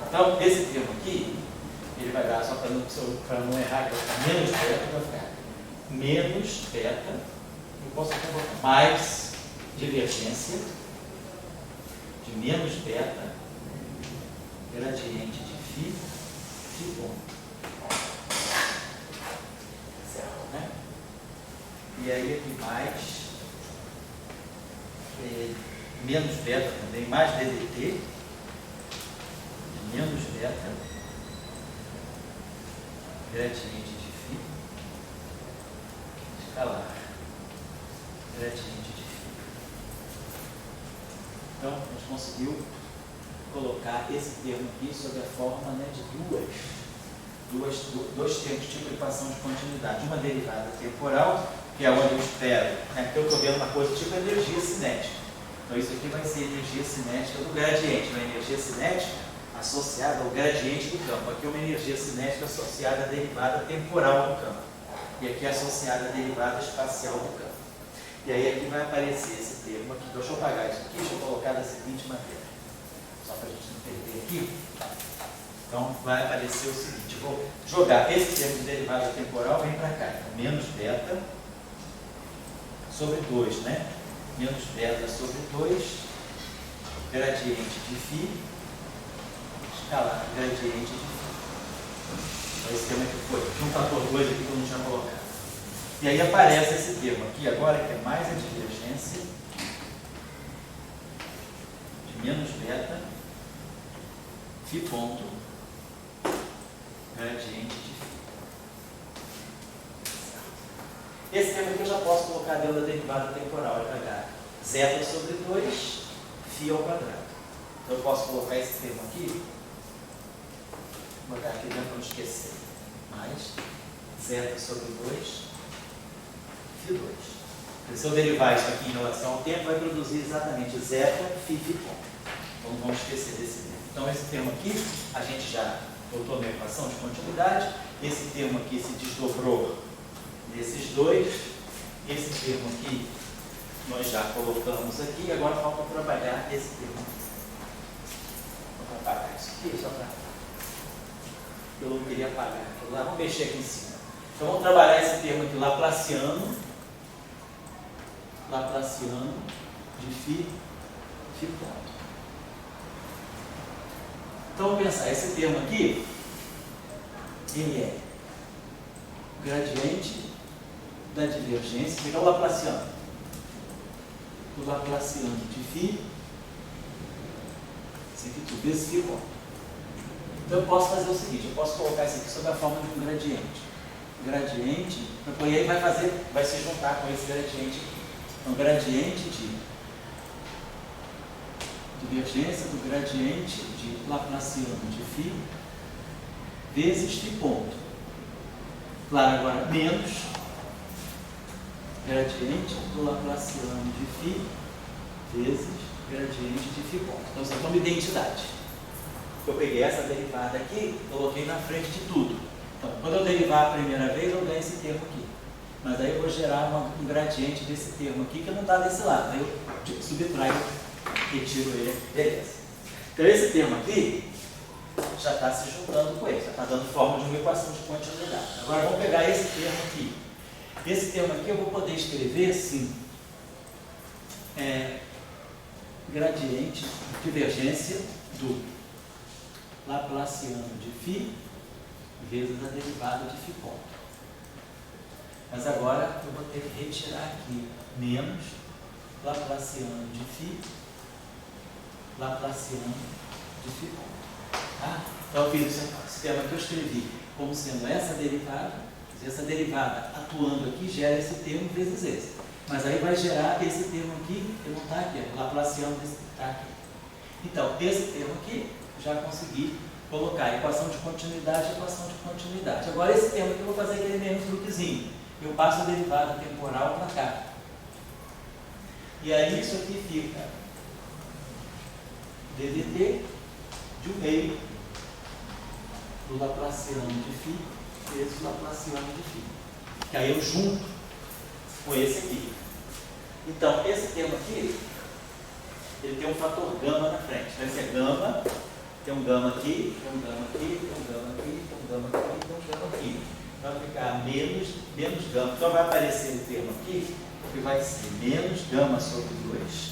Então, esse termo aqui, ele vai dar, só para não errar, que vai ficar menos beta, vai ficar menos beta, eu posso colocar mais divergência de menos beta gradiente de φ ponto. Certo, né? E aí aqui mais menos beta também, mais ddt, menos beta gradiente de φ escalar gradiente de φ. Então, a gente conseguiu colocar esse termo aqui sob a forma, né, de dois termos tipo de equação de continuidade. Uma derivada temporal, que é onde eu espero, né, porque eu estou vendo uma coisa tipo energia cinética. Então isso aqui vai ser energia cinética do gradiente, uma energia cinética associada ao gradiente do campo. Aqui é uma energia cinética associada à derivada temporal do campo. E aqui é associada à derivada espacial do campo. E aí aqui vai aparecer esse termo aqui. Deixa eu apagar isso aqui, deixa eu colocar da seguinte maneira. Só para a gente não perder aqui. Então, vai aparecer o seguinte, eu vou jogar esse termo de derivada temporal, vem para cá. Então, menos beta sobre 2, né? Menos beta sobre 2, gradiente de φ, escalar gradiente de φ. Então, esse termo aqui foi. Tinha um fator 2 aqui que eu não tinha colocado. E aí aparece esse termo aqui agora, que é mais a divergência de menos beta φ ponto gradiente de φ. Esse termo aqui eu já posso colocar dentro da derivada temporal, é pegar zeta sobre 2 φ ao quadrado. Então eu posso colocar esse termo aqui, vou botar aqui dentro para não esquecer, mais zeta sobre 2 φ2. Se eu derivar isso aqui em relação ao tempo, vai produzir exatamente zeta φ ponto. Então não vamos esquecer desse termo. Então esse termo aqui, a gente já botou na equação de continuidade. Esse termo aqui se desdobrou nesses dois. Esse termo aqui nós já colocamos aqui. Agora falta trabalhar esse termo. Vou apagar isso aqui só para... Eu não queria apagar. Vamos mexer aqui em cima. Então vamos trabalhar esse termo aqui, laplaciano de φ ponto. Então vamos pensar, esse termo aqui, ele é gradiente da divergência, pegar o Laplaciano. O Laplaciano de φ, isso aqui tudo, vezes φ ponto. Então eu posso fazer o seguinte, eu posso colocar isso aqui sob a forma de um gradiente. Gradiente, e aí vai se juntar com esse gradiente aqui. Então, gradiente de divergência do gradiente de Laplaciano de φ vezes φ ponto. Claro, agora menos gradiente do Laplaciano de φ vezes gradiente de φ ponto. Então, isso aqui é uma identidade. Eu peguei essa derivada aqui, coloquei na frente de tudo. Então, quando eu derivar a primeira vez, eu ganho esse termo aqui. Mas aí eu vou gerar um gradiente desse termo aqui que não está desse lado. Aí eu subtraio, retiro ele, beleza. Então, esse termo aqui já está se juntando com ele, já está dando forma de uma equação de continuidade. Agora, vamos pegar esse termo aqui. Esse termo aqui eu vou poder escrever assim, gradiente, divergência do Laplaciano de φ vezes a derivada de φ ponto. Mas agora eu vou ter que retirar aqui menos Laplaciano de φ, Laplaciano de φ ponto. Tá? Então eu fiz esse termo aqui, eu escrevi como sendo essa derivada atuando aqui gera esse termo vezes esse. Mas aí vai gerar esse termo aqui, que não está aqui, o Laplaciano desse que está aqui. Então, esse termo aqui, já consegui colocar equação de continuidade, equação de continuidade. Agora, esse termo aqui eu vou fazer aquele mesmo truquezinho. Eu passo a derivada temporal para cá. E aí, isso aqui fica ddt de 1 meio do Laplaciano de φ vezes o Laplaciano de φ. Que aí eu junto com esse aqui. Então, esse termo aqui, ele tem um fator gama na frente. Vai ser gama, tem um gama aqui, tem um gama aqui, tem um gama aqui, tem um gama aqui, tem um gama aqui. Vai ficar menos gama. Então vai aparecer o termo aqui, que vai ser menos gama sobre 2,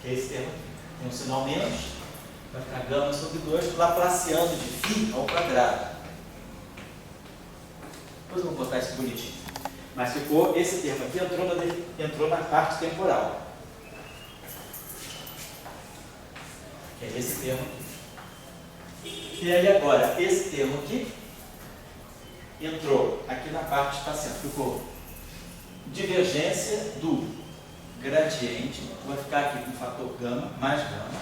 que é esse termo aqui. Tem um sinal menos, vai ficar gama sobre 2, Laplaciano de φ ao quadrado. Depois eu vou botar isso bonitinho. Mas ficou, esse termo aqui entrou na parte temporal. Que é esse termo aqui. E aí agora, esse termo aqui entrou aqui na parte espacial. Ficou divergência do gradiente, vai ficar aqui com o fator gama, mais gama,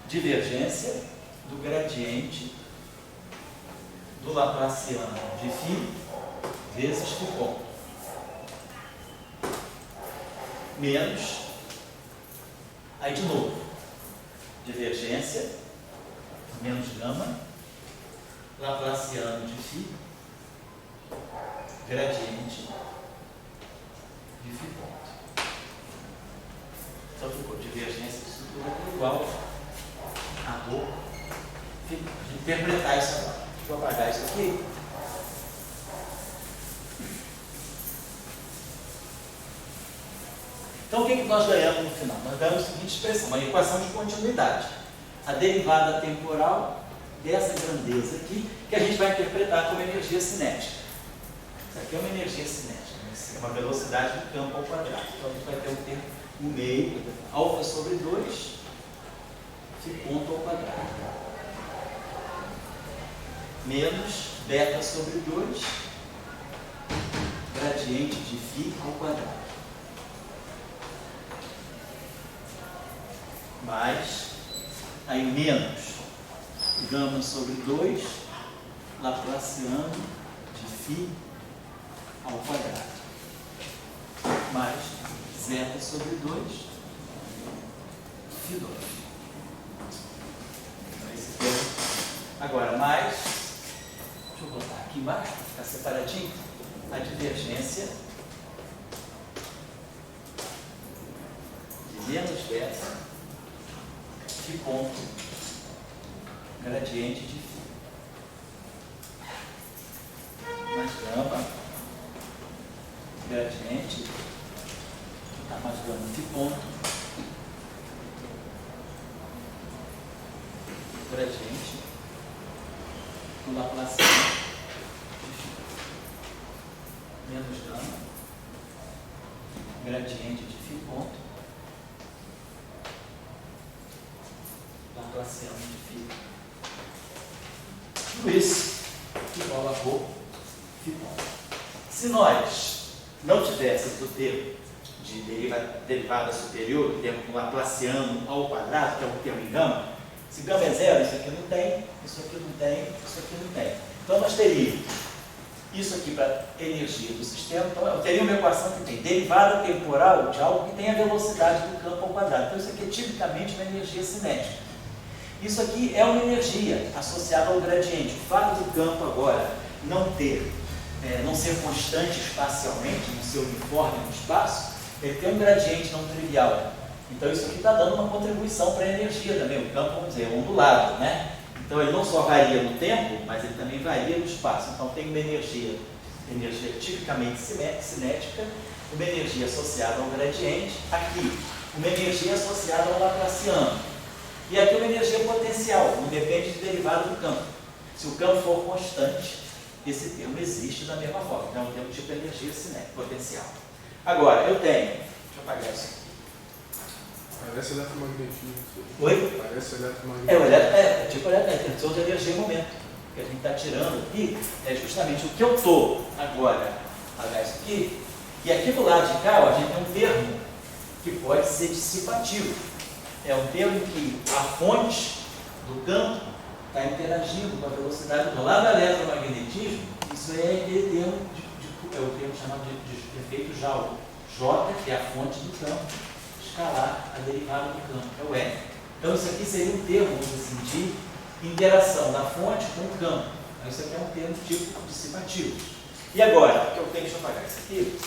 divergência do gradiente do Laplaciano de φ vezes φ ponto. Menos, aí de novo, divergência, menos gama, Laplaciano de φ, gradiente de φ ponto. Então ficou divergência disso tudo igual a dor de interpretar isso agora. Deixa eu apagar isso aqui. Então, o que nós ganhamos no final? Nós ganhamos a seguinte expressão, uma equação de continuidade. A derivada temporal dessa grandeza aqui, que a gente vai interpretar como energia cinética. Isso aqui é uma energia cinética, é uma velocidade do campo ao quadrado. Então, a gente vai ter um termo no meio, alfa sobre 2, φ ponto ao quadrado. Menos beta sobre 2, gradiente de φ ao quadrado. Mais, aí menos gama sobre 2, Laplaciano de φ ao quadrado. Mais zeta sobre 2, φ2. Então, esse termo. Agora, mais, deixa eu botar aqui embaixo, para ficar separadinho, a divergência de menos beta de ponto gradiente de φ. Mais gama, gradiente, mais gama de ponto, gradiente do Laplaciano menos gama, gradiente de φ ponto, laplaciano de φ. Tudo isso igual a ρ φ ponto. Se nós não tivéssemos o termo de derivada superior, o termo com laplaciano ao quadrado, que é o termo em gama, se gama é zero, isso aqui não tem, isso aqui não tem, isso aqui não tem. Então nós teríamos isso aqui para energia do sistema, então eu teria uma equação que tem derivada temporal de algo que tem a velocidade do campo ao quadrado. Então isso aqui é tipicamente uma energia cinética. Isso aqui é uma energia associada ao gradiente. O fato do campo agora não ser constante espacialmente, não ser uniforme no espaço, ele tem um gradiente não trivial. Então isso aqui está dando uma contribuição para a energia também. O campo, vamos dizer, é ondulado, né? Então ele não só varia no tempo, mas ele também varia no espaço. Então tem uma energia tipicamente cinética, uma energia associada ao gradiente, aqui uma energia associada ao laplaciano. E aqui uma energia potencial, não depende de derivada do campo. Se o campo for constante, esse termo existe da mesma forma. Então é um termo tipo energia cinética, potencial. Agora, eu tenho, deixa eu apagar isso aqui. Parece eletromagnetismo. Oi? Parece eletromagnetismo. É tipo tensor de energia e momento. O que a gente está tirando aqui é justamente o que eu estou agora, apagar isso aqui, e aqui do lado de cá, ó, a gente tem um termo que pode ser dissipativo. É um termo em que a fonte do campo está interagindo com a velocidade do lado do eletromagnetismo. Isso é aquele termo, é o termo chamado de efeito Joule. J, que é a fonte do campo, escalar a derivada do campo, que é o E. Então isso aqui seria um termo, vamos dizer assim, de interação da fonte com o campo. Então isso aqui é um termo tipo dissipativo. E agora, o que eu tenho, deixa eu apagar isso aqui.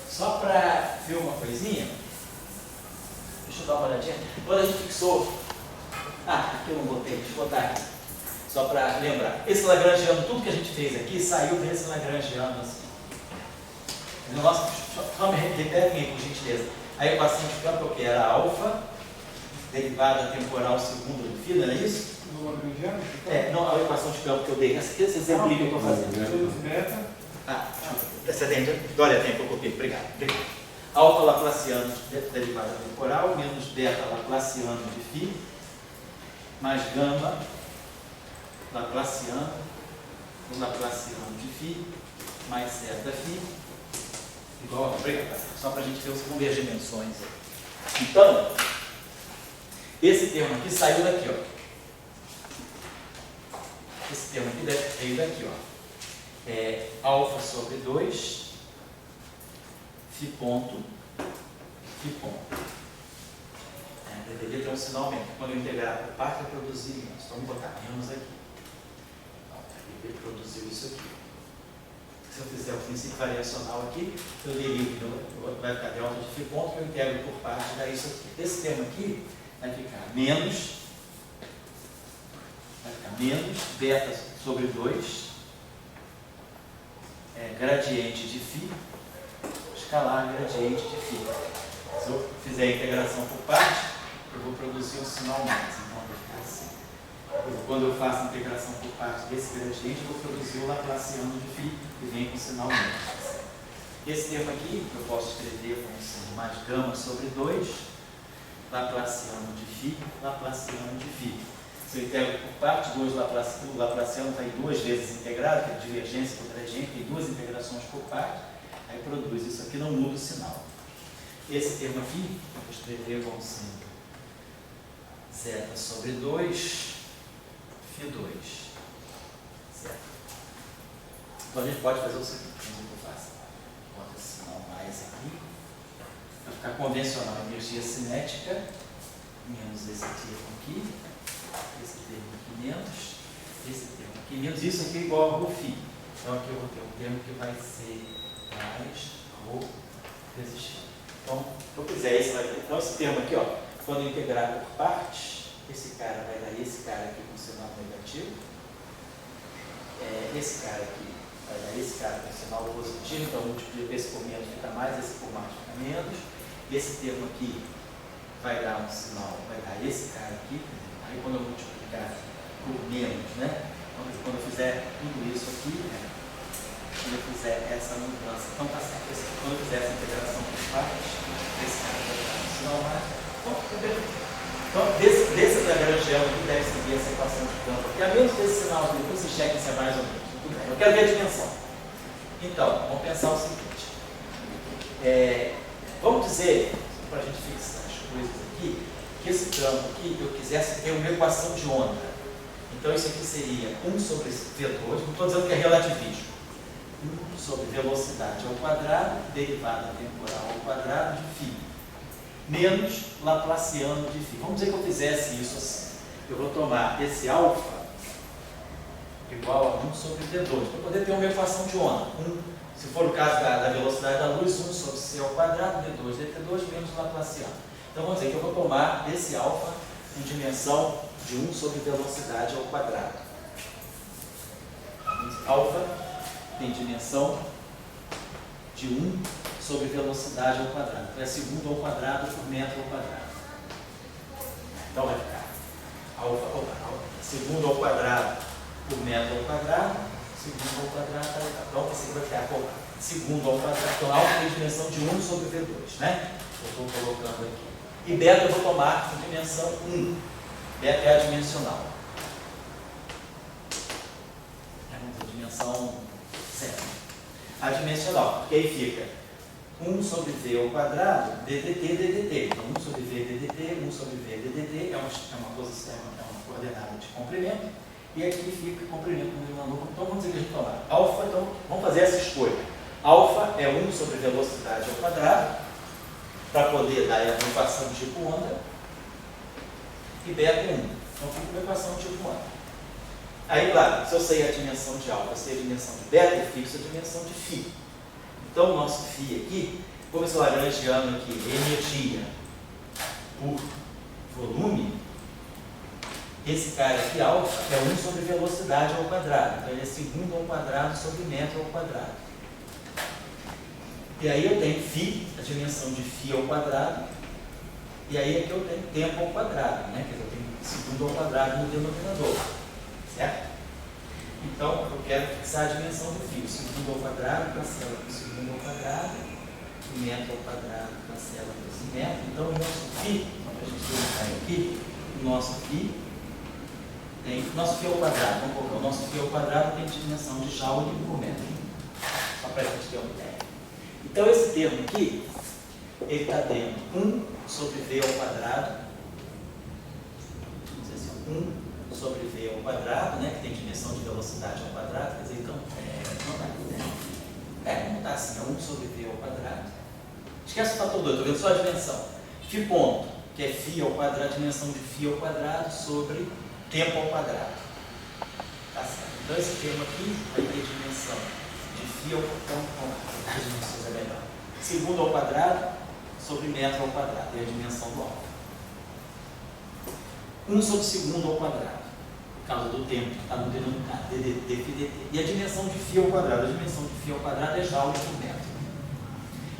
Só para ver uma coisinha, deixa eu dar uma olhadinha. Quando a gente fixou, aqui eu não botei, deixa eu botar aqui, só para lembrar. Esse lagrangiano, tudo que a gente fez aqui, saiu desse lagrangiano assim. Nossa, só me repete, por gentileza. A equação de campo é o que? Era alfa, derivada temporal segunda do φ, não era isso? No lagrangiano? Não, a equação de campo que eu dei, esse exemplo que eu estou fazendo. Beta. Precedente, olha, tempo que eu copiei, obrigado. Alfa laplaciano de derivada temporal, menos beta laplaciano de φ, mais gama laplaciano de φ, mais zeta φ, igual a, obrigado, só para a gente ver os convergimentos. Então, esse termo aqui saiu daqui, ó. Esse termo aqui veio daqui, ó. É alfa sobre 2, φ ponto. Deveria ter um sinal menos. Quando eu integrar por parte, eu produzir menos. Então, vamos botar menos aqui. Ele produziu isso aqui. Se eu fizer o princípio variacional aqui, eu derivo, vai ficar delta de φ ponto, que eu integro por parte, dá isso aqui. Esse termo aqui vai ficar menos beta sobre 2, gradiente de φ, escalar gradiente de φ. Se eu fizer a integração por parte, eu vou produzir um sinal mais. Então, vai ficar assim. Quando eu faço a integração por parte desse gradiente, eu vou produzir o laplaciano de φ, que vem com o sinal menos. Esse termo aqui, eu posso escrever como sendo mais gama sobre 2, laplaciano de φ, laplaciano de φ. Se eu integro por parte, o laplaciano está em duas vezes integrado, que é a divergência do gradiente, tem duas integrações por parte, aí produz. Isso aqui não muda o sinal. Esse termo aqui, eu vou escrever como sendo zeta sobre 2, φ2. Certo? Então a gente pode fazer o seguinte, como eu faço? Bota esse sinal mais aqui, vai ficar convencional, energia cinética, menos esse termo aqui. Esse termo aqui menos, esse termo aqui menos, isso aqui é igual a ρ φ. Então aqui eu vou ter um termo que vai ser mais ρ vezes φ. Então, se eu fizer isso, vai ter. Então esse termo aqui, ó, quando eu integrar por partes, esse cara vai dar esse cara aqui com sinal negativo, esse cara aqui vai dar esse cara com sinal positivo, então eu multiplico esse por menos, fica mais, esse por mais fica menos. Esse termo aqui vai dar um sinal, vai dar esse cara aqui. Aí quando eu multiplico multiplicar por menos, né? Então, quando eu fizer tudo isso aqui, quando eu fizer essa mudança, então tá certo. Quando eu fizer essa integração por partes, esse cara vai dar um sinal mais. Então, desse Lagrangiano que deve seguir essa equação de campo, porque a menos desse sinal aqui, depois vocês chequem se é mais ou menos. Tudo bem. Eu quero ver a dimensão. Então, vamos pensar o seguinte. Vamos dizer, para a gente fixar as coisas aqui, que esse campo aqui, eu quisesse ter uma equação de onda. Então, isso aqui seria 1 sobre V2, não estou dizendo que é relativismo. 1 sobre velocidade ao quadrado, derivada temporal ao quadrado de φ, menos Laplaciano de φ. Vamos dizer que eu fizesse isso assim. Eu vou tomar esse alfa igual a 1 sobre V2, para poder ter uma equação de onda. Se for o caso da velocidade da luz, 1 sobre c ao quadrado, d2, dt2 menos Laplaciano. Então, vamos dizer que eu vou tomar esse alfa em dimensão de 1 sobre velocidade ao quadrado. Alfa tem dimensão de 1 sobre velocidade ao quadrado. Então, é segundo ao quadrado por metro ao quadrado. Então, vai ficar segundo ao quadrado por metro ao quadrado, segundo ao quadrado, então, esse aqui vai ficar segundo ao quadrado. Então, alfa tem dimensão de 1 sobre V2, né? Eu estou colocando aqui. E beta eu vou tomar em dimensão 1. Beta é adimensional. É a dimensão 0. Adimensional, porque aí fica 1 sobre V ao quadrado, ddt, ddt. Então, 1 sobre V, ddt, 1 sobre V, ddt é uma posição, é uma coordenada de comprimento. E aqui fica comprimento no denominador. Então, vamos dizer que a gente tomar alfa, então, vamos fazer essa escolha. Alfa é 1 sobre velocidade ao quadrado, para poder dar a equação de tipo onda, e beta é 1. Então, fica uma equação de tipo onda. Aí, claro, se eu sei a dimensão de alfa, eu sei a dimensão de beta, eu fixo a dimensão de φ. Então, o nosso φ aqui, como esse lagrangiano aqui, energia por volume, esse cara aqui, alfa, é 1 sobre velocidade ao quadrado. Então, ele é segundo ao quadrado sobre metro ao quadrado. E aí eu tenho φ, a dimensão de φ ao quadrado, e aí aqui eu tenho tempo ao quadrado, né? Quer dizer, eu tenho segundo ao quadrado no denominador, certo? Então, eu quero fixar a dimensão de φ. O segundo ao quadrado cancela com o segundo ao quadrado, o metro ao quadrado cancela com esse metro. Então, o nosso φ, para a gente colocar aqui, o nosso φ ao quadrado, vamos colocar, o nosso φ ao quadrado tem dimensão de Joule por metro, só para a gente ter uma ideia. Então, esse termo aqui, ele está dentro 1 sobre V ao quadrado, vamos dizer assim, 1 sobre V ao quadrado, né, que tem dimensão de velocidade ao quadrado, quer dizer, então, não está assim, é 1 sobre V ao quadrado. Esquece o fator 2, estou vendo só a dimensão. Φ ponto, que é φ ao quadrado, dimensão de φ ao quadrado sobre tempo ao quadrado. Tá certo. Então, esse termo aqui vai ter dimensão de φ ao quadrado. As dimensões é melhor. Segundo ao quadrado sobre metro ao quadrado. É a dimensão do alfa. 1 sobre segundo ao quadrado. Por causa do tempo que está no denominador. ddt. E a dimensão de φ ao quadrado. A dimensão de φ ao quadrado é Joule por metro.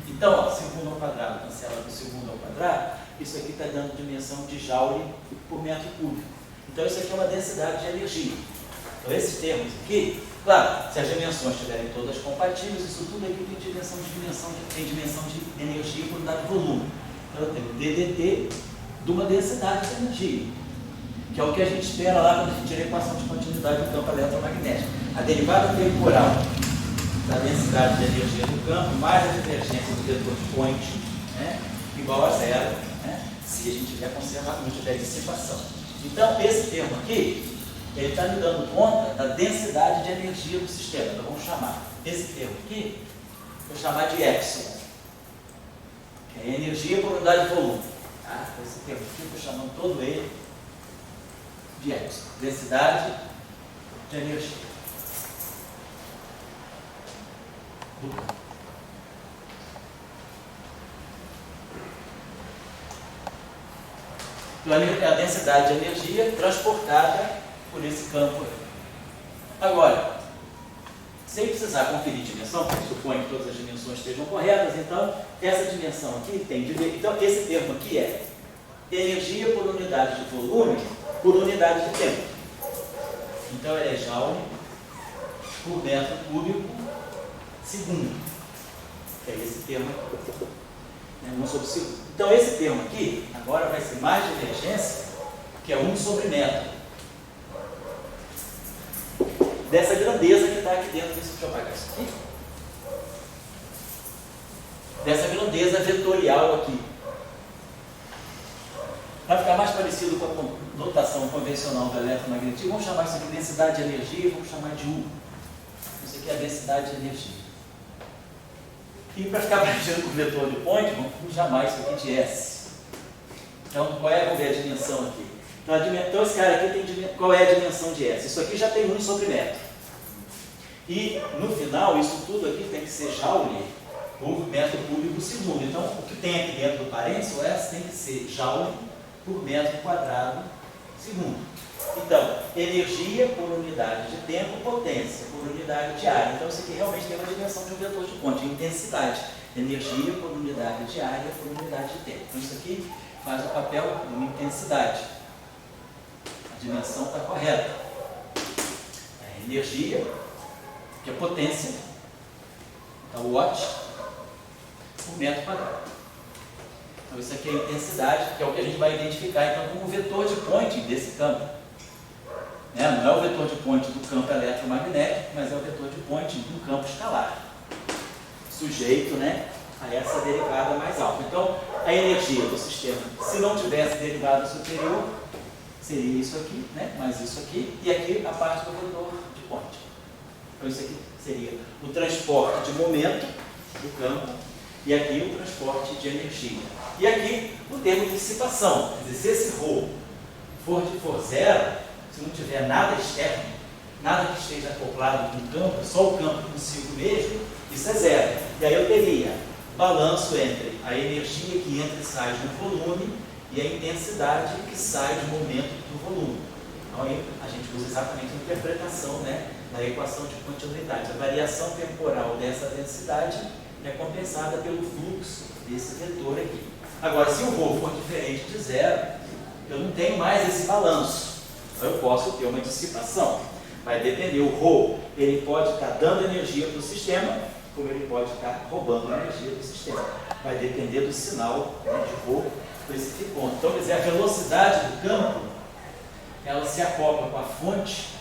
Então, segundo ao quadrado cancela com segundo ao quadrado. Isso aqui está dando dimensão de Joule por metro cúbico. Então, isso aqui é uma densidade de energia. Então, esses termos aqui, claro, se as dimensões estiverem todas compatíveis, isso tudo aqui tem dimensão de energia por unidade de volume. Então, eu tenho ddt de uma densidade de energia, que é o que a gente espera lá quando a gente tira a equação de continuidade do campo eletromagnético. A derivada temporal da densidade de energia do campo mais a divergência do vetor de point, né, igual a zero, né, se a gente tiver conservado, não tiver dissipação. Então, esse termo aqui, ele está me dando conta da densidade de energia do sistema. Então, vamos chamar esse termo aqui, vou chamar de epsilon, que é energia por unidade de volume. Tá? Esse termo aqui, estou chamando todo ele de epsilon, densidade de energia do campo. Então, é a densidade de energia transportada por esse campo aí. Agora, sem precisar conferir dimensão, porque supõe que todas as dimensões estejam corretas, então, essa dimensão aqui tem... Então, esse termo aqui é energia por unidade de volume por unidade de tempo. Então ele é joule por metro cúbico segundo. Que é esse termo aqui. 1 sobre segundo. Então esse termo aqui, agora vai ser mais divergência, que é 1 sobre metro. Dessa grandeza que está aqui dentro desse. Deixa eu apagar isso aqui. Dessa grandeza vetorial aqui. Para ficar mais parecido com a notação convencional do eletromagnetismo, vamos chamar isso aqui de densidade de energia e vamos chamar de U. Isso aqui é a densidade de energia. E para ficar parecido com o vetor de point, vamos chamar isso aqui de S. Então, vamos ver a dimensão aqui. Então, esse cara aqui tem qual é a dimensão de S? Isso aqui já tem 1 sobre metro. E, no final, isso tudo aqui tem que ser joule por metro cúbico segundo. Então, o que tem aqui dentro do parênteses, o S tem que ser joule por metro quadrado segundo. Então, energia por unidade de tempo, potência por unidade de área. Então, isso aqui realmente tem uma dimensão de um vetor de ponte, intensidade. Energia por unidade de área por unidade de tempo. Então, isso aqui faz o papel de uma intensidade. A dimensão está correta. A energia, que é potência, então watt por metro quadrado. Então, isso aqui é a intensidade, que é o que a gente vai identificar então como vetor de point desse campo. Não é o vetor de point do campo eletromagnético, mas é o vetor de point do campo escalar, sujeito a essa derivada mais alta. Então, a energia do sistema, se não tivesse derivada superior, seria isso aqui, mais isso aqui, e aqui a parte do vetor de point. Então, isso aqui seria o transporte de momento do campo, e aqui o transporte de energia. E aqui o termo de dissipação. Quer dizer, se esse ρ for zero, se não tiver nada externo, nada que esteja acoplado com o campo, só o campo consigo mesmo, isso é zero. E aí eu teria balanço entre a energia que entra e sai do volume e a intensidade que sai do momento do volume. Então aí a gente usa exatamente a interpretação da equação de continuidade. A variação temporal dessa densidade é compensada pelo fluxo desse vetor aqui. Agora, se o ρ for diferente de zero, eu não tenho mais esse balanço. Então, eu posso ter uma dissipação. Vai depender. O ρ, ele pode estar dando energia para o sistema, como ele pode estar roubando energia do sistema. Vai depender do sinal de ρ para esse ponto. Então, quer dizer, a velocidade do campo, ela se acopla com a fonte,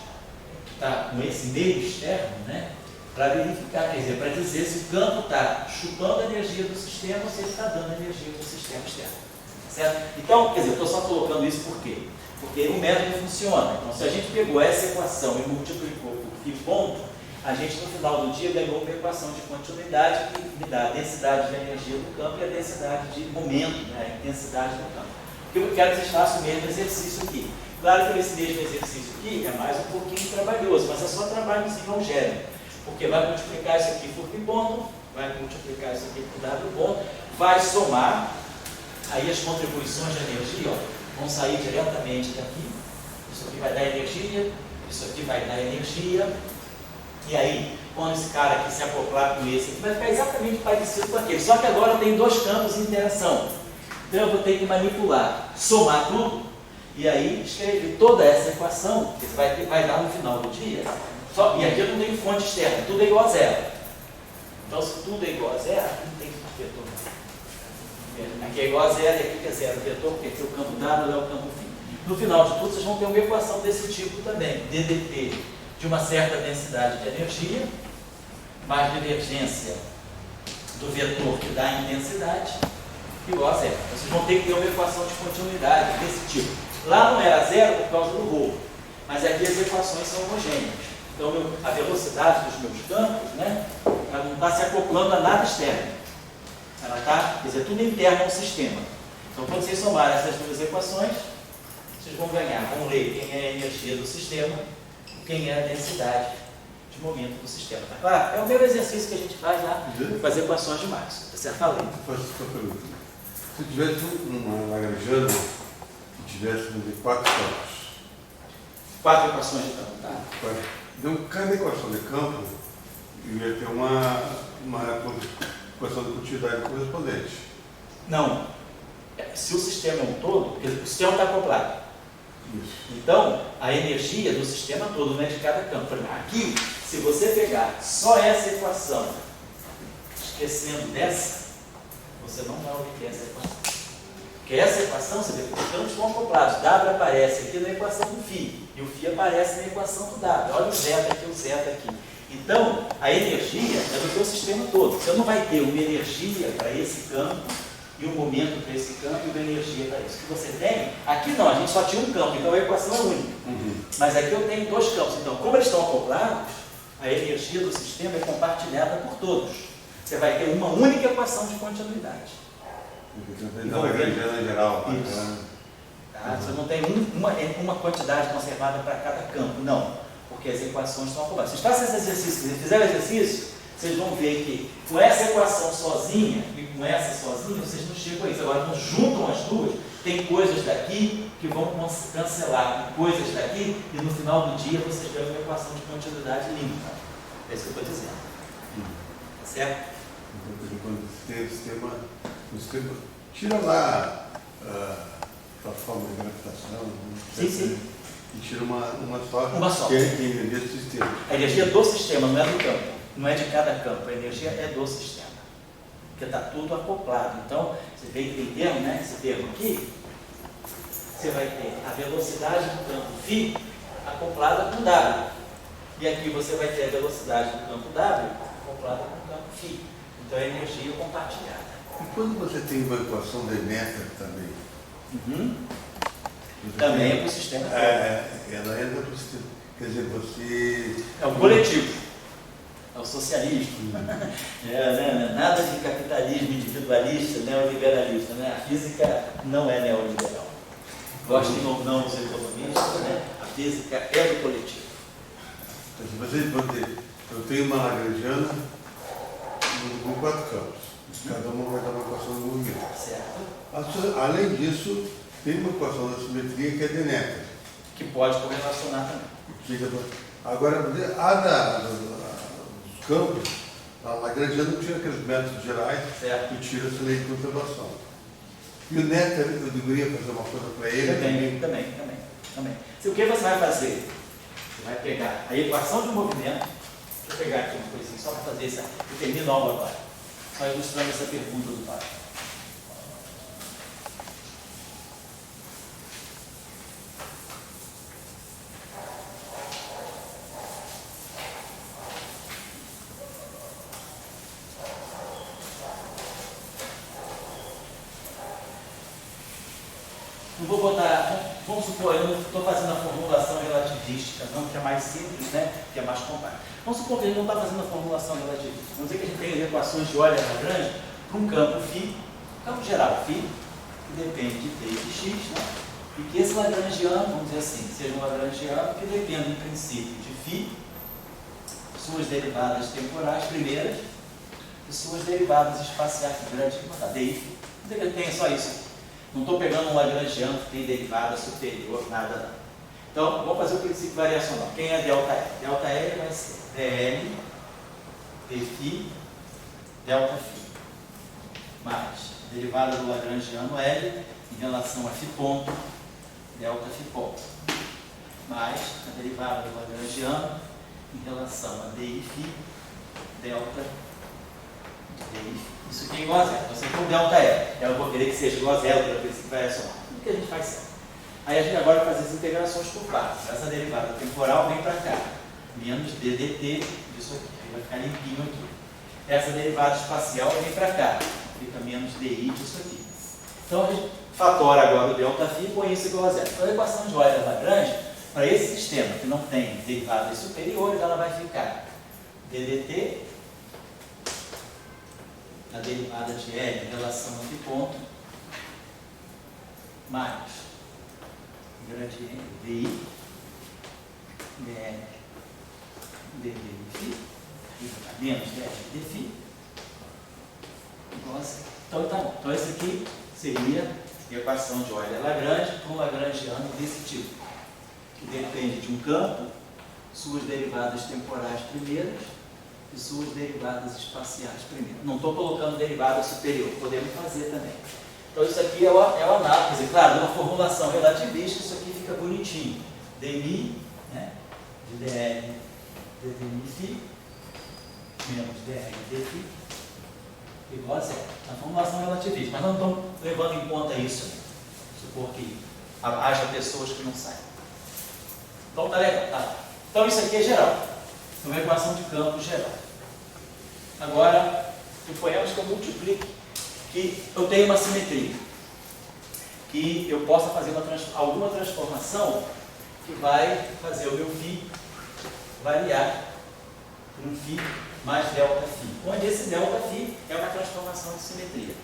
que está com esse meio externo, para verificar, quer dizer, para dizer se o campo está chupando a energia do sistema ou se ele está dando energia para o sistema externo. Certo? Então, quer dizer, eu estou só colocando isso por quê? Porque o método funciona. Então, se a gente pegou essa equação e multiplicou por π ponto, a gente no final do dia ganhou uma equação de continuidade que me dá a densidade de energia do campo e a densidade de momento, a intensidade do campo. Eu quero que vocês façam o mesmo exercício aqui. Claro que esse mesmo exercício aqui é mais um pouquinho trabalhoso, mas é só trabalhozinho algébrico. Porque vai multiplicar isso aqui por π ponto, vai multiplicar isso aqui por W ponto, vai somar, aí as contribuições de energia vão sair diretamente daqui. Isso aqui vai dar energia, isso aqui vai dar energia, e aí, quando esse cara aqui se acoplar com esse aqui, vai ficar exatamente parecido com aquele. Só que agora tem dois campos em interação. Então eu vou ter que manipular, somar tudo, e aí escrever toda essa equação, que vai dar no final do dia. E aqui eu não tenho fonte externa, tudo é igual a zero. Então, se tudo é igual a zero, aqui não tem vetor. Aqui é igual a zero e aqui que é zero vetor, porque aqui é o campo dado é o campo fim. No final de tudo, vocês vão ter uma equação desse tipo também. DDT de uma certa densidade de energia, mais divergência do vetor que dá a intensidade, igual a zero. Então, vocês vão ter que ter uma equação de continuidade desse tipo. Lá não era zero por causa do ρ, mas aqui as equações são homogêneas. Então, a velocidade dos meus campos, ela não está se acoplando a nada externo. Ela está, quer dizer, tudo interno ao sistema. Então, quando vocês somarem essas duas equações, vocês vão ganhar, vão ler quem é a energia do sistema, quem é a densidade de momento do sistema. Tá claro? É o mesmo exercício que a gente faz lá com as equações de Maxwell. Tá certo? Falei. Faço uma pergunta. Se tivesse uma laranjana que tivesse, vamos dizer, 4 campos. 4 equações de campo, tá? Então, cada equação de campo ia ter uma equação de continuidade correspondente. Não. Se o sistema é um todo, o sistema está acoplado. Isso. Então, a energia do sistema todo, não é de cada campo. Por exemplo, aqui, se você pegar só essa equação, esquecendo dessa, você não vai obter essa equação. Porque essa equação, você vê que os campos estão acoplados. W aparece aqui na equação do φ, e o φ aparece na equação do W. Olha o zeta aqui, o zeta aqui. Então, a energia é do teu sistema todo. Você não vai ter uma energia para esse campo, e um momento para esse campo, e uma energia para isso. O que você tem, aqui não, a gente só tinha um campo, então a equação é única. Mas aqui eu tenho dois campos. Então, como eles estão acoplados, a energia do sistema é compartilhada por todos. Você vai ter uma única equação de continuidade. Então, Lagrangiana em geral. Isso. Tá? Você não tem uma quantidade conservada para cada campo, não. Porque as equações estão acopladas. Vocês façam esse exercício, se fizeram o exercício, vocês vão ver que com essa equação sozinha e com essa sozinha, vocês não chegam a isso. Agora, quando juntam as duas, tem coisas daqui que vão cancelar com coisas daqui, e no final do dia vocês ganham uma equação de continuidade limpa. É isso que eu estou dizendo. Tá certo? Então, quando você tem o sistema, tira lá a forma de gravitação, Sim. e tira uma só, Uma só. que é a energia do sistema. A energia do sistema, não é do campo, não é de cada campo, a energia é do sistema, porque está tudo acoplado. Então, você vê que tem termo, né? Esse termo aqui, você vai ter a velocidade do campo φ acoplada com W, e aqui você vai ter a velocidade do campo W acoplada com o campo φ. Então, é energia compartilhada. E quando você tem uma equação de Netter também? Também é para o sistema todo. Ela entra para o sistema. Quer dizer, você... É o coletivo, é o socialismo. Nada de capitalismo individualista, neoliberalista. Né? A física não é neoliberal. Gostem ou não os economistas, né? A física é do coletivo. Eu tenho uma Lagrangiana com 4 campos. Cada uma vai dar uma equação do movimento. Certo. Além disso, tem uma equação da simetria que é de Netter. Que pode correlacionar também. Agora, dos campos, a Lagrangiana não tira aqueles métodos gerais Certo. que tira essa lei de conservação. E o Netter, eu deveria fazer uma coisa para ele. Também. O que você vai fazer? Você vai pegar a equação de movimento. Deixa eu pegar aqui uma coisinha só para fazer isso. Eu termino a aula agora. Só ilustrando essa pergunta do pai. Não vou botar, vamos supor, eu não estou fazendo a formulação relativística, não, que é mais simples, né? Que é mais compacto. Vamos supor que a gente não está fazendo a formulação relativista. Vamos dizer que a gente tem as equações de Euler-Lagrange para um campo φ, campo geral φ, que depende de t e de x, né? E que esse Lagrangiano, vamos dizer assim, seja um Lagrangiano que depende, em princípio, de φ, suas derivadas temporais primeiras e suas derivadas espaciais grandes, que botar di. Vamos dizer que ele tem só isso. Não estou pegando um Lagrangiano que tem derivada superior, nada não. Então, vamos fazer o princípio variacional. Quem é ΔL? ΔL vai ser dl dφ delta φ mais a derivada do Lagrangiano L em relação a φ ponto delta φ ponto mais a derivada do Lagrangiano em relação a dIφ delta dIφ. Isso aqui é igual a zero. Então, se for delta L, eu vou querer que seja igual a zero para o princípio variacional. O que a gente faz sempre? Aí a gente agora vai fazer as integrações por partes. Essa derivada temporal vem para cá. Menos ddt disso aqui. Aí vai ficar limpinho aqui. Essa derivada espacial vem para cá. Fica menos di disso aqui. Então a gente fatora agora o ΔΦ e põe isso igual a zero. Então a equação de Euler-Lagrange, para esse sistema que não tem derivadas superiores, ela vai ficar ddt, a derivada de L em relação a φ ponto, mais gradiente di dl dφ menos dl dφ igual a zero. Então tá bom. Então esse aqui seria a equação de Euler-Lagrange para um Lagrangiano desse tipo, que depende de um campo, suas derivadas temporais primeiras e suas derivadas espaciais primeiras. Não estou colocando derivada superior, podemos fazer também. Então isso aqui é o análogo, quer dizer, claro, numa formulação relativista, isso aqui fica bonitinho. dmi, né, de dr dmi menos dr dφ igual a zero. Na formulação relativista, mas não estamos levando em conta isso. Supor que haja pessoas que não saem. Então tá legal, tá. Então isso aqui é geral. É uma equação de campo geral. Agora, suponhamos que eu multiplique, que eu tenho uma simetria, que eu possa fazer alguma transformação que vai fazer o meu φ variar por um φ mais delta φ, onde esse delta φ é uma transformação de simetria.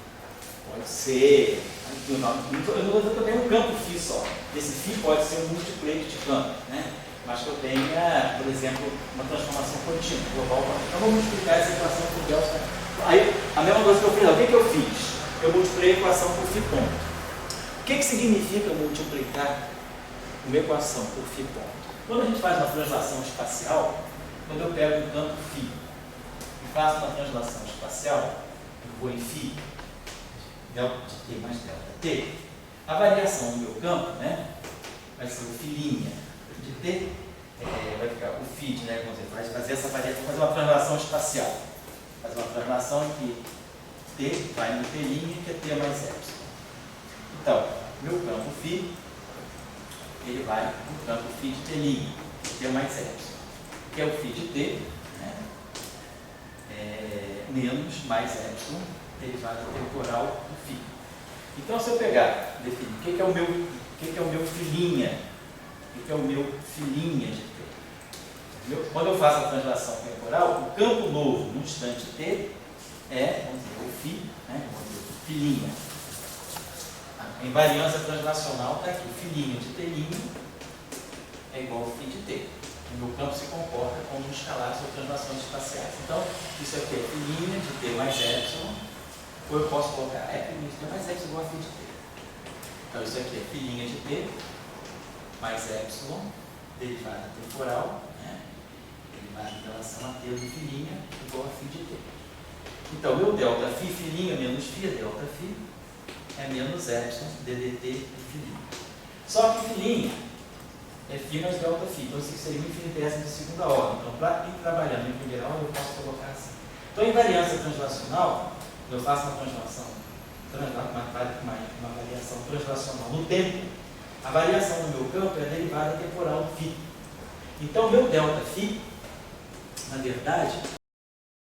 Pode ser, eu não vou dizer que eu tenho um campo φ só, esse φ pode ser um multiplete de campo, né? Mas que eu tenha, por exemplo, uma transformação contínua, global. Então vou multiplicar essa equação por delta. Aí, a mesma coisa que eu fiz, o que eu fiz? Eu multipliquei a equação por φ ponto. O que significa multiplicar uma equação por φ ponto? Quando a gente faz uma translação espacial, quando eu pego um campo φ e faço uma translação espacial, eu vou em φ, delta de t mais delta t, a variação do meu campo, né, vai ser o φ' de t, vai ficar o φ, né, quando você faz fazer essa variação, fazer uma translação espacial, fazer uma translação em que t vai no t', que é t mais epsilon. Então, meu campo φ, ele vai no campo φ de t', que é mais epsilon, que é o φ de t, né, menos mais epsilon, derivada temporal do φ. Então, se eu pegar, definir o que é o meu φ', o que é o meu φ' de t. Quando eu faço a translação temporal, o campo novo no instante t é, vamos dizer, o φ, né, vamos dizer, φ'. A invariância translacional está aqui, o φ' de t' é igual ao φ de t. O meu campo se comporta como um escalar sobre translações espaciais. Então, isso aqui é φ' de t mais epsilon, ou eu posso colocar f' de t mais epsilon igual a φ de t. Então, isso aqui é φ' de t mais epsilon, derivada temporal, né, derivada em relação a t do φ' igual a φ de t. Então, meu delta φ' menos φ é delta φ, é menos epsilon ddt de φ'. Só que φ' é φ mais delta φ, então isso seria uma infinitésima de segunda ordem. Então, para ir trabalhando em primeira ordem, eu posso colocar assim. Então, a invariância translacional, eu faço uma translação, uma variação translacional no tempo, a variação do meu campo é a derivada temporal do φ. Então, meu delta φ, na verdade,